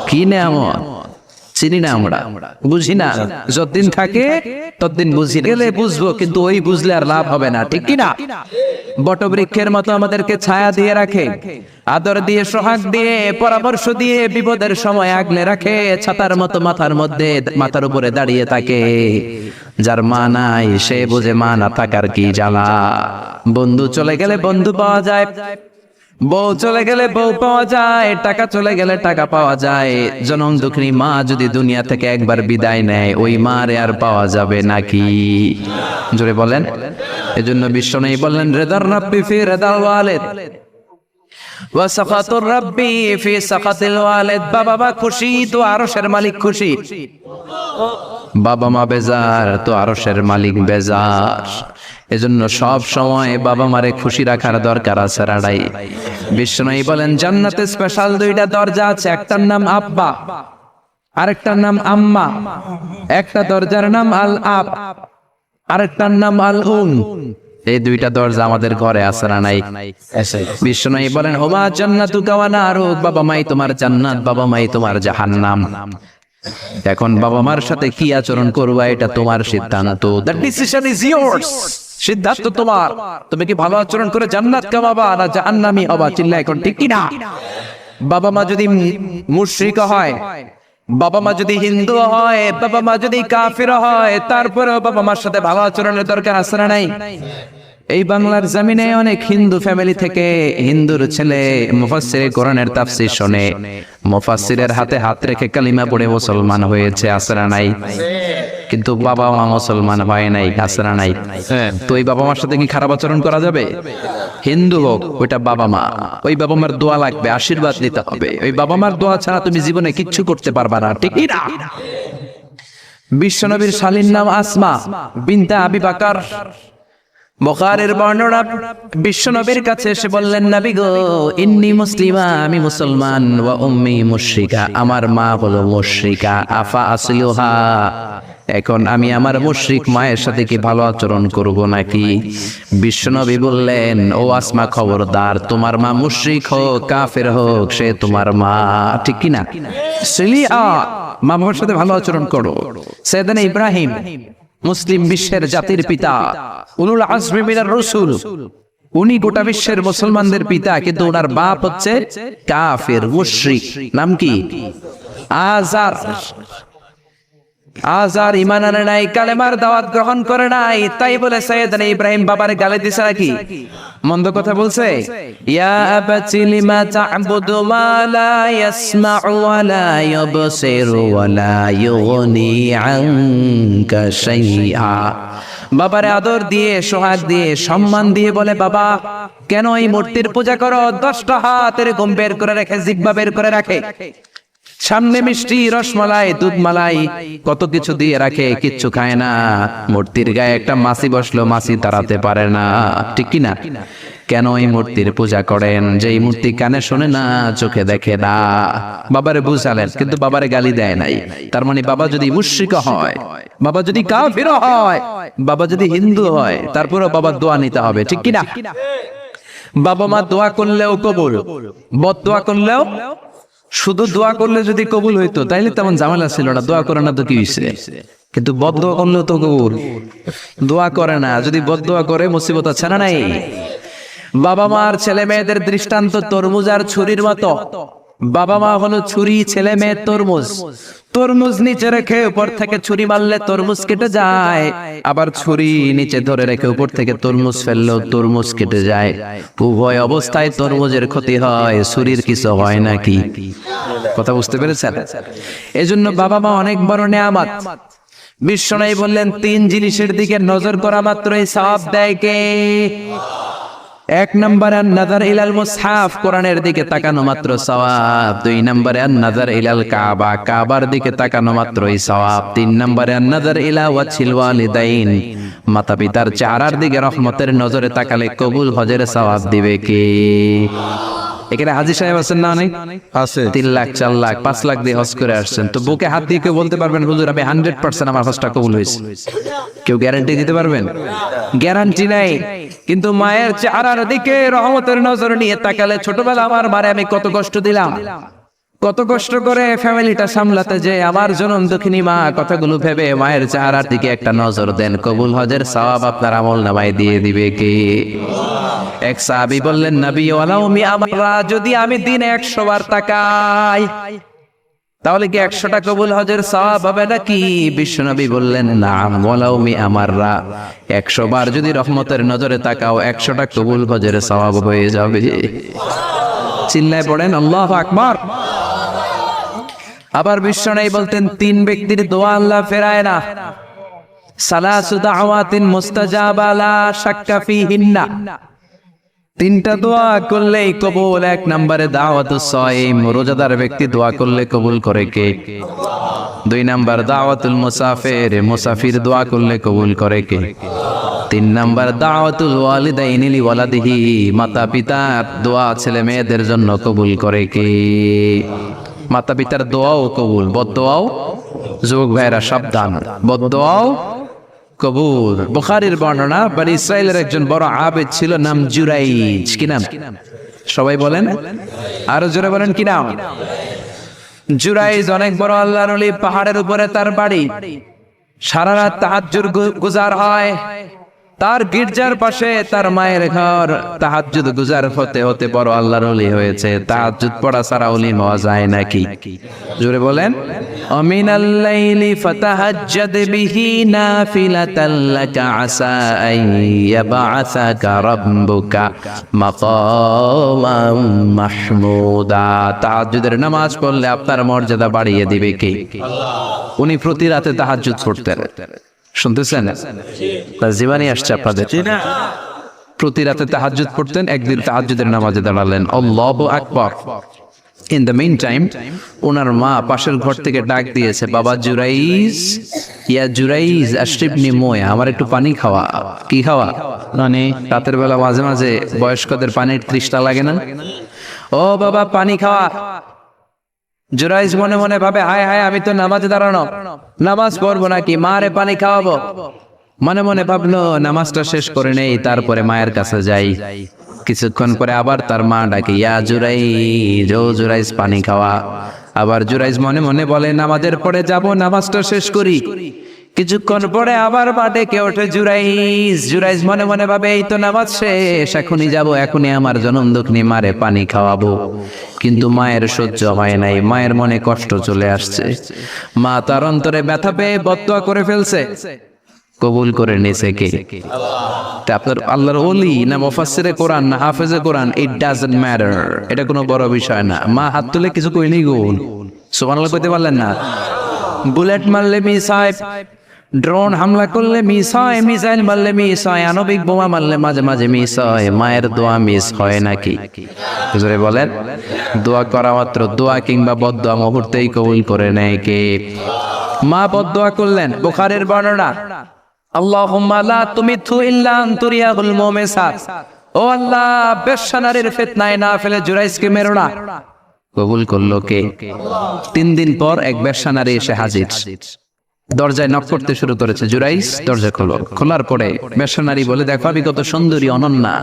কি নেয়ামত, চিনি না আমরা, বুঝি না, যতদিন থাকে ততদিন বুঝি গেলে বুঝবো, কিন্তু ওই বুঝলে আর লাভ হবে না, ঠিক কি না? বটবৃক্ষের মতো আমাদেরকে ছায়া দিয়ে রাখে, আদর দিয়ে, সোহাগ দিয়ে, পরামর্শ দিয়ে, বিপদের সময় আগলে রাখে, ছাতার মতো মাথার মধ্যে, মাথার উপরে দাঁড়িয়ে থাকে। যার মা নাই সে বুঝে মা না থাকার কি জ্বালা। বন্ধু চলে গেলে বন্ধু পাওয়া যায়, বউ চলে গেলে বউ পাওয়া যায়, টাকা চলে গেলে টাকা পাওয়া যায়। জনম দুঃখিনী মা যদি দুনিয়া থেকে একবার বিদায় নেয়, ওই মারে আর পাওয়া যাবে নাকি? জোরে বলেন। এজন্য বিশ্বনবী বললেন, রিদার রাব্বি ফি রিদাল ওয়ালিদ ওয়া সাখাতুর রাব্বি ফি সাখাতিল ওয়ালিদ। বাবা মা খুশি তো আরশের মালিক খুশি, বাবা মা বেজার তো আরশের মালিক বেজার। এজন্য সব সময় বাবা মারে খুশি রাখার দরকার আছে রাড়াই। বিশ্বনবী বলেন, জান্নাতে স্পেশাল দুইটা দরজা আছে, একটার নাম আব্বা, আরেকটার নাম আম্মা। একটা দরজার নাম আল আব, আরেকটার নাম আল উম। এই দুইটা দরজা আমাদের ঘরে আছে না নাই? বিশ্বনবী বলেন, হুমা জান্নাতুকা ওয়া নারুক, বাবা মাই তোমার জান্নাত, বাবা মাই তোমার জাহান্নাম। এখন বাবা মার সাথে কি আচরণ করবা এটা তোমার সিদ্ধান্ত, দ্য ডিসিশন ইজ ইয়ার্স, সিদ্ধান্ত তোমার। তুমি কি ভালো আচরণ করে জান্নাত কামাবা না জাহান্নামী হবা? চিল্লা এখন, ঠিক কি না? বাবা মা যদি মুশরিক হয়, বাবা মা যদি হিন্দু হয়, বাবা মা যদি কাফির হয়, তারপরেও বাবা মার সাথে ভালো আচরণের দরকার আছে না নাই? এই বাংলার জমিনে অনেক হিন্দু ফ্যামিলি থেকে হিন্দুর ছেলে মুফাসসিরে কোরআনের তাফসীর শুনে, মুফাসসিরের হাতে হাত রেখে কালিমা পড়ে মুসলমান হয়েছে, আছে না নাই? কিন্তু বাবা মা মুসলমান হয় নাই, আছে না নাই? তো এই বাবা মার সাথে কি খারাপ আচরণ করা যাবে? হিন্দু হোক, ওইটা বাবা মা, ওই বাবা মার দোয়া লাগবে, আশীর্বাদ নিতে হবে। ওই বাবা মার দোয়া ছাড়া তুমি জীবনে কিচ্ছু করতে পারবা না, ঠিক কি না? বিশ্বনবীর শালীর নাম আসমা বিনতে আবি বকর। বুখারীর বর্ণনা, বিশ্বনবীর কাছে এসে বললেন, নবী গো, ইন্নী মুসলিমা, আমি মুসলমান, ওয়া উম্মি মুশরিকা, আমার মা হলো মুশরিকা, আফা আসলুহা, এখন আমি আমার মুশরিক মায়ের সাথে কি ভালো আচরণ করব নাকি? বিশ্বনবী বললেন, ও আসমা, খবরদার, তোমার মা মুশরিক হোক কাফের হোক, সে তোমার মা, ঠিক কি না? সিলিয়া, মা বাবার সাথে ভালো আচরণ করো। সাইয়েদনা ইব্রাহিম, মুসলিম বিশ্বের জাতির পিতা, উলুল আজমি মিনার রাসূল, উনি গোটা বিশ্বের মুসলমানদের পিতা, কিন্তু ওনার বাপ হচ্ছে কাফের মুশরিক। নাম কি? আজার। আজার ঈমান আনে নাই, কালেমার দাওয়াত গ্রহণ করে নাই, তাই বলে সাইয়েদনা ইব্রাহিম বাবার গালি দিছে নাকি? মন্দ কথা বলছে? ইয়া আবাতি লিমা তা'বুদু মা লা ইয়াসমা'ু ওয়া লা ইউবসিরু ওয়া লা ইউগনি আনকা শাইআ। বাবারে আদর দিয়ে, সোহাগ দিয়ে, সম্মান দিয়ে বলে, বাবা কেন এই মূর্তির পূজা করো? 10টা হাত এরকম বের করে রাখে, জিহ্বা বের করে রাখে, সামনে মিষ্টি, রসমালাই, দুধ মালাই, কত কিছু দিয়ে রাখে, কিচ্ছু খায় না। মূর্তির গায়ে একটা মাছি বসলো, মাছি তাড়াতে পারে না, ঠিক কি না? কেন এই মূর্তির পূজা করেন? যে এই মূর্তি কানে শোনে না, চোখে দেখে না। বাবারে বুঝালেন, কিন্তু বাবারে গালি দেয় নাই। তার মানে বাবা যদি মুশরিক হয়, বাবা যদি কাফির হয়, বাবা যদি হিন্দু হয়, তারপরেও বাবার দোয়া নিতে হবে, ঠিক কি না? বাবা মা দোয়া করলেও কবুল, বদদোয়া করলেও। শুধু দোয়া করলে যদি কবুল হইতো তাইলে তেমন ঝামেলা ছিল না, দোয়া করে না তো কি হইছে? কিন্তু বদদোয়া করলেও তো কবুল, দোয়া করে না, যদি বদদোয়া করে মুসিবত আছে না নাই? বাবা মার ছেলে মেয়েদের দৃষ্টান্ত তরমুজ আর ছুরির মতো। বাবা মা হলো ছুরি, ছেলে মেয়ে তরমুজ। তরমুজ নিচে রেখে উপর থেকে ছুরি মারলে তরমুজ কেটে যায়, আবার ছুরি নিচে ধরে রেখে উপর থেকে তরমুজ ফেললেও তরমুজ কেটে যায়। উভয় অবস্থায় তরমুজের ক্ষতি হয়, ছুরির কিছু হয় নাকি? কথা বুঝতে পেরেছেন? এজন্য বাবা মা অনেক বড় নেয়ামত। বিশ্বনবী বললেন, 3 জিনিসের দিকে নজর করা মাত্রই সওয়াব দেয় কে? এক নম্বরে আন-নাযার ইলাল মুসহাফ, কোরআনের দিকে তাকানো মাত্র সওয়াব। দুই নম্বরে আন-নাযার ইলাল কাবা, কাবার দিকে তাকানো মাত্রই সওয়াব। তিন নম্বরে আন-নাযার ইলা ওয়াজহিল ওয়ালিদাইন, মাতা পিতার চেহারার দিকে রহমতের নজরে তাকালে কবুল হজের সওয়াব দিবে কে? এখানে হাজী সাহেব আছেন না? অনেক আছে। 3 লাখ 4 লাখ 5 লাখ দিয়ে হজ করে আসছেন, তো বুকে হাত দিয়ে কেউ বলতে পারবেন হুজুর আমি 100% আমার হজটা কবুল হয়েছে? কেউ গ্যারান্টি দিতে পারবেন? গ্যারান্টি নাই। কিন্তু মায়ের চেহারার দিকে রহমতের নজর নিয়ে তাকালে, ছোটবেলা আমার মারে আমি কত কষ্ট দিলাম, কত কষ্ট করে ফ্যামিলিটা সামলাতে, যে আমার জনম দুঃখিনী মা, কথাগুলো ভেবে মায়ের চেহারার দিকে একটা নজর দেন, কবুল হজের সওয়াব আপনার আমলনামায় দিয়ে দিবে কে? এক সাহাবী বললেন, নবী ওয়ালাউ মিআ মাররা, যদি আমি দিনে 100 বার তাকাই তাহলে কি 100টা কবুল হজের সওয়াব হবে নাকি? বিশ্বনবী বললেন, নাম ওয়ালাউ মিআ মাররা, 100 বার যদি রহমতের নজরে তাকাও 100টা কবুল হজের সওয়াব হয়ে যাবে। চিল্লায় পড়েন আল্লাহু আকবার। আবার বিশ্বনবী বলতেন, 3 ব্যক্তির দোয়া আল্লাহ ফেরায় না, সালাসু দাওয়াতিন মুস্তাজাবা লা শাক্কা ফিহিন্না, 3টা দোয়া করলেই কবুল। 1 নম্বরে দাওয়াতুস সাইম, রোজাদার ব্যক্তি দোয়া করলে কবুল করে কে? 2 নম্বর দাওয়াতুল মুসাফির, মুসাফির দোয়া করলে কবুল করে কে? 3 নম্বর দাওয়াতুল ওয়ালিদাইনি লিওয়ালাদিহি, মাতা পিতার দোয়া ছেলে মেয়েদের জন্য কবুল করে কে? মাতা পিতার দোয়াও কবুল, বদদোয়াও, যুবক ভাইরা সাবধান, বদদোয়াও কবুল। বুখারীর বর্ণনা, বনি ইসরাইলের একজন বড় আবেদ ছিল, নাম জুরাইজ। কি নাম? সবাই বলেন, আরো জোরে বলেন, কি নাম? জুরাইজ অনেক বড় আল্লাহর ওলি, পাহাড়ের উপরে তার বাড়ি, সারা রাত তাহাজ্জুদ গুজার হয়। তার গির্জার পাশে তার মায়ের ঘর, তাহাজ্জুদ গুজার হতে হতে বড় আল্লাহর ওলি হয়েছে। তাহাজ্জুদ পড়া ছাড়া ওলি হওয়া যায় নাকি? জোরে বলেন, আমিনাল লাইলি ফাতাহাজ্জাদ বিহি নাফিলাতাল লাকা আসা আন ইয়াবআসাকা রাব্বুকা মাকামান মাহমুদা। তাহাজ্জুদের নামাজ পড়লে আপনার মর্যাদা বাড়িয়ে দিবে কে? আল্লাহ। উনি প্রতি রাতে তাহাজ্জুদ পড়তেন, শুনতেছেন? জীবনী আসছে আপনাদের। প্রতি রাতে তাহাজ্জুদ পড়তেন, একদিন তাহাজ্জুদের নামাজে দাঁড়ালেন, আল্লাহু আকবার। ইন দ্য মিন টাইম ওনার মা পাশের ঘর থেকে ডাক দিয়েছে, বাবা জুরাইজ, ইয়া জুরাইজ আশরিবনি মোয়া, আমার একটু পানি খাওয়া। কি খাওয়া? মানে রাতের বেলা মাঝে মাঝে বয়স্কদের পানির তৃষ্ণা লাগে না? ও বাবা পানি খাওয়া। জুরাইজ মনে মনে ভাবে, হায় হায়, আমি তো নামাজে দাঁড়ানো, নামাজ পড়বো নাকি, মারে পানি খাওয়াবো। মনে মনে ভাবলো নামাজটা শেষ করে নেই, তারপরে মায়ের কাছে যাই। কিছুক্ষণ পরে আবার তার মা ডাকে, ইয়া জুরাইজ, ও জুরাইজ পানি খাওয়া। আবার জুরাইজ মনে মনে বলে, নামাজের পরে যাব, নামাজটা শেষ করি। কিছুক্ষণ পরে আবার মা ডেকে ওঠে জুরাইজ। জুরাইজ মনে মনে ভাবে, এই তো নামাজ শেষ, এখনই যাব, এখনই আমার জনম দুঃখিনী মারে পানি খাওয়াবো। কিন্তু মায়ের সহ্য হয় নাই, মায়ের মনে কষ্ট চলে আসছে। মা তার অন্তরে ব্যথা পেয়ে বদদোয়া করে ফেলছে, কবুল করে নিছে কে? আপনার আল্লাহর ওলি না মুফাসসিরে কোরআন না হাফেজে কোরআন, ইট ডাজন্ট ম্যাটার, এটা কোনো বড় বিষয় না। মা হাত তুলে কিছু কইনি গো, সুবহানাল্লাহ কইতে পারলেন না? বুলেট মারলে মিস হয়, ড্রোন হামলা করলে মিস হয়, মিসাইল মারলে মিস হয়, আণবিক বোমা মারলে মাঝে মাঝে মিস হয়। মায়ের দোয়া মিস হয় নাকি? হুজুরে বলেন, দোয়া করা মাত্র, দোয়া কিংবা বদদোয়া মুহূর্তেই কবুল করে নেয় কে? মা বদদোয়া করলেন, বুখারীর বর্ণনা, আল্লাহুম্মা লা তুমিতহু ইল্লা আন তুরিয়াহুল মুমিসাত, ও আল্লাহ বেশ্যা নারীর ফিতনায় না ফেলে জুরাইজকে মেরো না। কবুল করলো কে? 3 দিন পর এক বেশ্যা নারী এসে হাজির, দরজায় নক করতে শুরু করেছে। জুরাইজ দরজা খোলো। খোলার পরে বেশ্যা নারী বলে, দেখো আমি কত সুন্দরী, অনন্যা,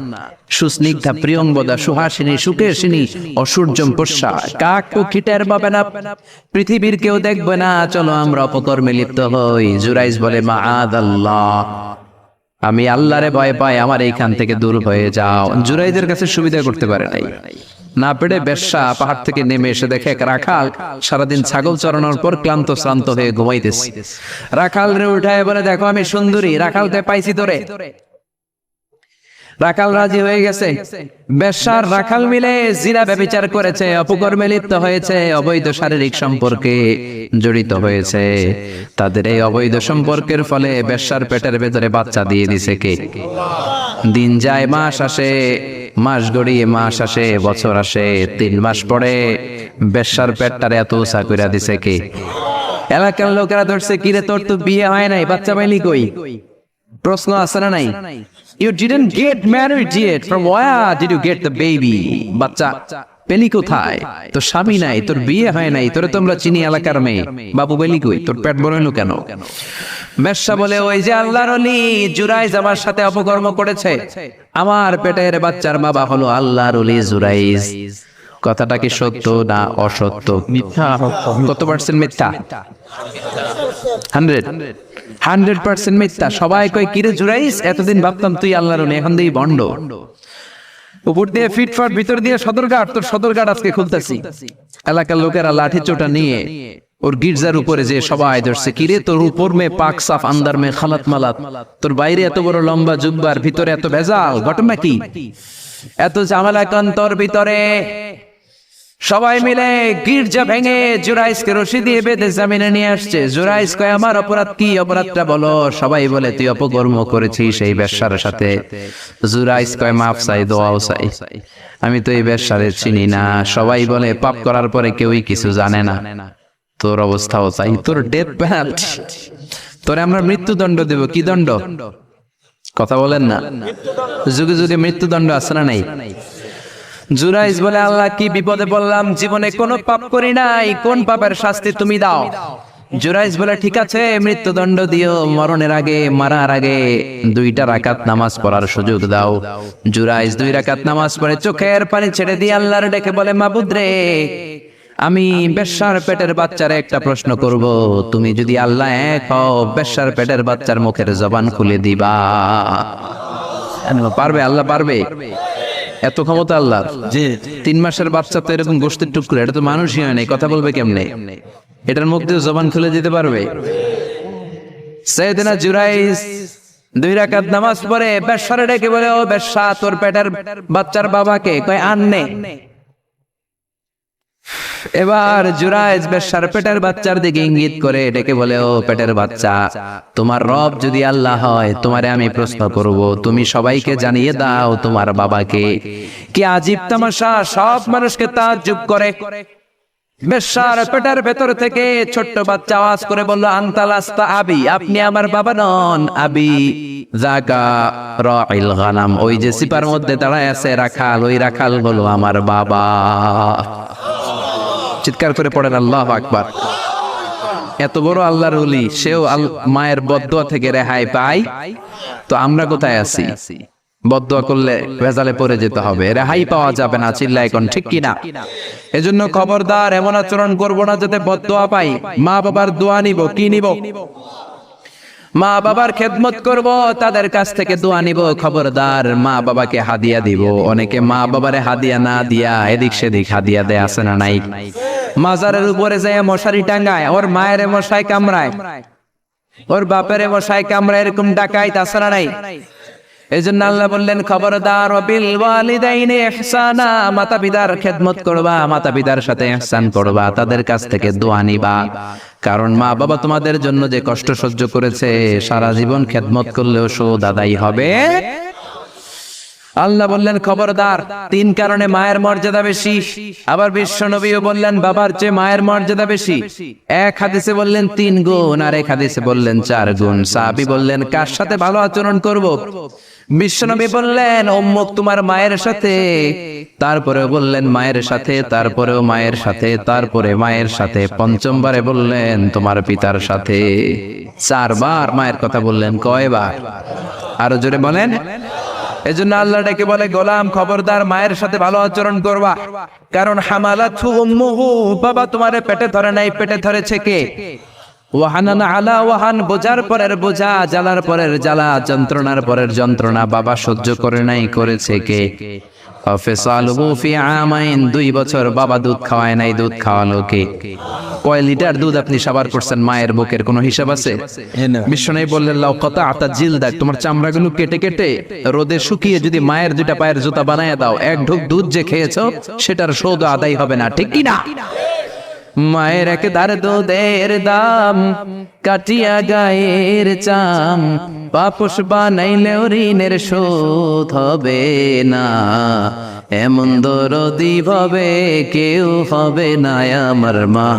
সুস্নিগ্ধা, প্রিয়ংবদা, সুহাসিনী, সুকেশিনী, অসূর্যম পোষ্যা, কাক পক্ষী টের পাবে না, পৃথিবীর কেউ দেখবে না, চলো আমরা অপকর্মে লিপ্ত হই। জুরাইজ বলে, মাআদাল্লাহ, আমি আল্লাহরে ভয় পাই, আমার এইখান থেকে দূর হয়ে যাও। জুরাইজের কাছে সুবিধা করতে পারে নাই, না পেরে বেশ্যা পাহাড় থেকে নেমে এসে দেখে এক রাখাল সারাদিন ছাগল চড়ানোর পর ক্লান্ত শ্রান্ত হয়ে ঘুমাইতেছে। রাখাল রে উঠায় বলে, দেখো আমি সুন্দরী, রাখালতে পাইছি তোরে। রাখাল রাজি হয়ে গেছে, বেশ্যার রাখাল মিলে জিনা ব্যভিচার করেছে, অপকর্মে লিপ্ত হয়েছে, অবৈধ শারীরিক সম্পর্কে জড়িত হয়েছে। তাদের এই অবৈধ সম্পর্কের ফলে বেশ্যার পেটের ভেতরে বাচ্চা দিয়ে দিছে কে? দিন যায়, মাস আসে, মাস গড়িয়ে মাস আসে, বছর আসে, 3 মাস পরে বেশ্যার পেটটারে এত উঁচা কইরা দিছে কে? এলাকার লোকেরা ধরছে, কিরে তোর তো বিয়ে হয় নাই, বাচ্চা পাইলি কই? প্রশ্ন আছে না নাই? You didn't get married yet. From where did you get the baby? বাচ্চা পেলি কোথায়? তোর স্বামী নাই, তোর বিয়ে হয় নাই, তোরে তোমরা চিনি এলাকার মেয়ে, বাবু পেলি কই? তোর পেট বড় হলো কেন? বেশ্যা বলে, ওই যে আল্লাহর ওলি জুরাইজ আমার সাথে অপকর্ম করেছে, আমার পেটের বাচ্চার বাবা হলো আল্লাহর ওলি জুরাইজ। কথাটা কি সত্য না অসত্য? মিথ্যা। কত পার্সেন্ট মিথ্যা? 100% মিথ্যা। সবাই কয়, কিরে জুরাইস, এতদিন ভাবতাম তুই আল্লাহর ওলি, এখন দিয়ে বন্ড। উপর দিয়ে ফিটফাট, ভিতর দিয়ে সদরঘাট। তোর সদরঘাট আজকে খুলতেছি। এলাকার লোকেরা লাঠি চোটা নিয়ে ওর গির্জার উপরে যে সবাই ধরছে, কিরে তোর উপর মে পাক সাফ, আন্দার মে খালাত মালাত, তোর বাইরে এত বড় লম্বা জুব্বার, ভিতরে এত ভেজাল, ঘটনা কি? এত ঝামেলা কেন তোর ভিতরে? সবাই মিলে গির্জা ভেঙে জুরাইসকে রশি দিয়ে বেঁধে জামিনে নিয়ে আসছে। জুরাইস কয়, আমার অপরাধ কি? অপরাধটা বলো। সবাই বলে, তুই অপকর্ম করেছিস এই বেশ্যার সাথে। জুরাইস কয়, মাফ চাই, দোয়াও চাই, আমি তো এই বেশ্যারে চিনি না। সবাই বলে, পাপ করার পরে কেউই কিছু জানে না, তোর অবস্থাও চাই, তোর ডেথ পেনাল্টি, তোরে আমরা মৃত্যুদণ্ড দেব। কি দণ্ড? কথা বলেন না। যুগে যুগে মৃত্যুদণ্ড আছে না নাই? জুরাইজ বলে, আল্লাহ কি বিপদে বললাম, জীবনে কোনো পাপ করি নাই, কোন পাপের শাস্তি তুমি দাও? জুরাইজ বলে, ঠিক আছে, মৃত্যুদণ্ড দিও, মরণের আগে, মারার আগে 2 রাকাত নামাজ পড়ার সুযোগ দাও। জুরাইজ 2 রাকাত নামাজ পড়ে চোখের পানি ছেড়ে দিয়ে আল্লাহর ডেকে বলে, মাবুদ রে, আমি বেশ্যার পেটের বাচ্চারে একটা প্রশ্ন করব, তুমি যদি আল্লাহ এক হও, বেশ্যার পেটের বাচ্চার মুখের জবান খুলে দিবা? পারবে? আল্লাহ পারবে? এত ক্ষমতা আল্লাহ। জি। 3 মাসের বাচ্চা তো এরকম গোশতের টুকরো, এটা তো মানুষই হয় নাই, কথা বলবে কেমনে? এটার মুখ দিয়ে জবান খুলে দিতে পারবে? সাইয়েদনা জুরাইজ 2 রাকাত নামাজ পড়ে বেশ্যারে ডেকে বলে, ও বেশ্যা, তোর পেটের বাচ্চার বাবাকে? কয়, আননে। এবার জুরাইজ বেশ্যার পেটের বাচ্চার দিকে ইঙ্গিত করে ডেকে বলে, ও পেটের বাচ্চা, তোমার রব যদি আল্লাহ হয়, তোমারে আমি প্রশ্ন করব, তুমি সবাইকে জানিয়ে দাও তোমার বাবাকে। কি আজীব তামাশা, সব মানুষকে তাজ্জুব করে। বেশ্যার পেটের ভেতর থেকে ছোট্ট বাচ্চা আওয়াজ করে বলল, আনতালাস্তা আবি, আপনি আমার বাবা নন। আবি জাকা রাইল গানাম, ওই যে সিপার মধ্যে দাঁড়ায় আছে রাখাল, ওই রাখাল হলো আমার বাবা। চিৎকার করে পড়েন আল্লাহু আকবার। এত বড় আল্লাহর ওলি, সেও মায়ের বদদোয়া থেকে রেহাই পায়, তো আমরা কোথায় আছি? বদদোয়া করলে ভেজালে পড়ে যেতে হবে, রেহাই পাওয়া যাবে না। চিল্লায় কোন ঠিক কিনা? এজন্য খবরদার, এমন আচরণ করব না যাতে বদদোয়া পাই। মা বাবার দোয়া নিব, কি নিব? মা বাবার খেদমত করব, তাদের কাছ থেকে দোয়া নিব। খবরদার, মা বাবাকে হাদিয়া দিব। অনেকে মা বাবারে হাদিয়া না দিয়া এদিক সেদিক হাদিয়া দেয়, আছে না নাই? মাজারের উপরে যায় মশারি টাঙ্গায়, ওর মায়ের মশাই কামড়ায়, ওর বাপের মশাই কামড়ায়, এরকম ডাকাইত আছে না নাই? এজন্য আল্লাহ বললেন, খবরদার, বিল ওয়ালিদাইনি ইহসানা, মাতা পিতার খেদমত করবা, মাতা পিতার সাথে ইহসান করবা, তাদের কাছ থেকে দোয়া নিবা। কারণ মা বাবা তোমাদের জন্য যে কষ্ট সহ্য করেছে, সারা জীবন খেদমত করলেও শোধ আদায় হবে। আল্লাহ বললেন, খবরদার, 3 কারণে মায়ের মর্যাদা বেশি। আবার বিশ্ব নবীও বললেন, বাবার চেয়ে মায়ের মর্যাদা বেশি। এক হাদিসে বললেন 3 গুণ, আর এক হাদিসে বললেন 4 গুণ। সাহাবী বললেন, কার সাথে ভালো আচরণ করব? বিশ্বনবী বললেন, অম্মুক, তোমার মায়ের সাথে। তারপরেও বললেন মায়ের সাথে, তারপরেও মায়ের সাথে, তারপরে মায়ের সাথে, পঞ্চমবারে বললেন তোমার পিতার সাথে। 4 বার মায়ের কথা বললেন। কয়বার? আরো জোরে বলেন। এজন্য আল্লাহ ডেকে বলে, গোলাম, খবরদার, মায়ের সাথে ভালো আচরণ করবা। কারণ হামালাতহু উম্মুহু, বাবা তোমারে পেটে ধরে নাই, পেটে ধরেছে কে? ওয়াহানান আলা ওয়াহান, বোঝার পরের বোঝা, জ্বালার পরের জ্বালা, যন্ত্রণার পরের যন্ত্রণা বাবা সহ্য করে নাই, করেছে কে? ফিসালুহু ফি আমাইন, 2 বছর বাবা দুধ খাওয়ায় নাই, দুধ খাওয়ালো কে? কয় লিটার দুধ আপনি সাবার করছেন মায়ের বুকের, কোনো হিসাব আছে? বিশ্বনবী বললেন লাউ কাতাআতা জিলদাক, তোমার চামড়াগুলো কেটে কেটে রোদে শুকিয়ে যদি মায়ের 2টা পায়ের জুতা বানায় দাও, এক ঢোক দুধ যে খেয়েছো সেটার শোধ আদায় হবে না, ঠিক কি না? মায়ের এক দার দুধের দাম, কাটিয়া গায়ের চাম, পাপস বানাইলেও ঋণের শোধ হবে না, এমন দরদি ভাবে কেউ হবে না আমার মা।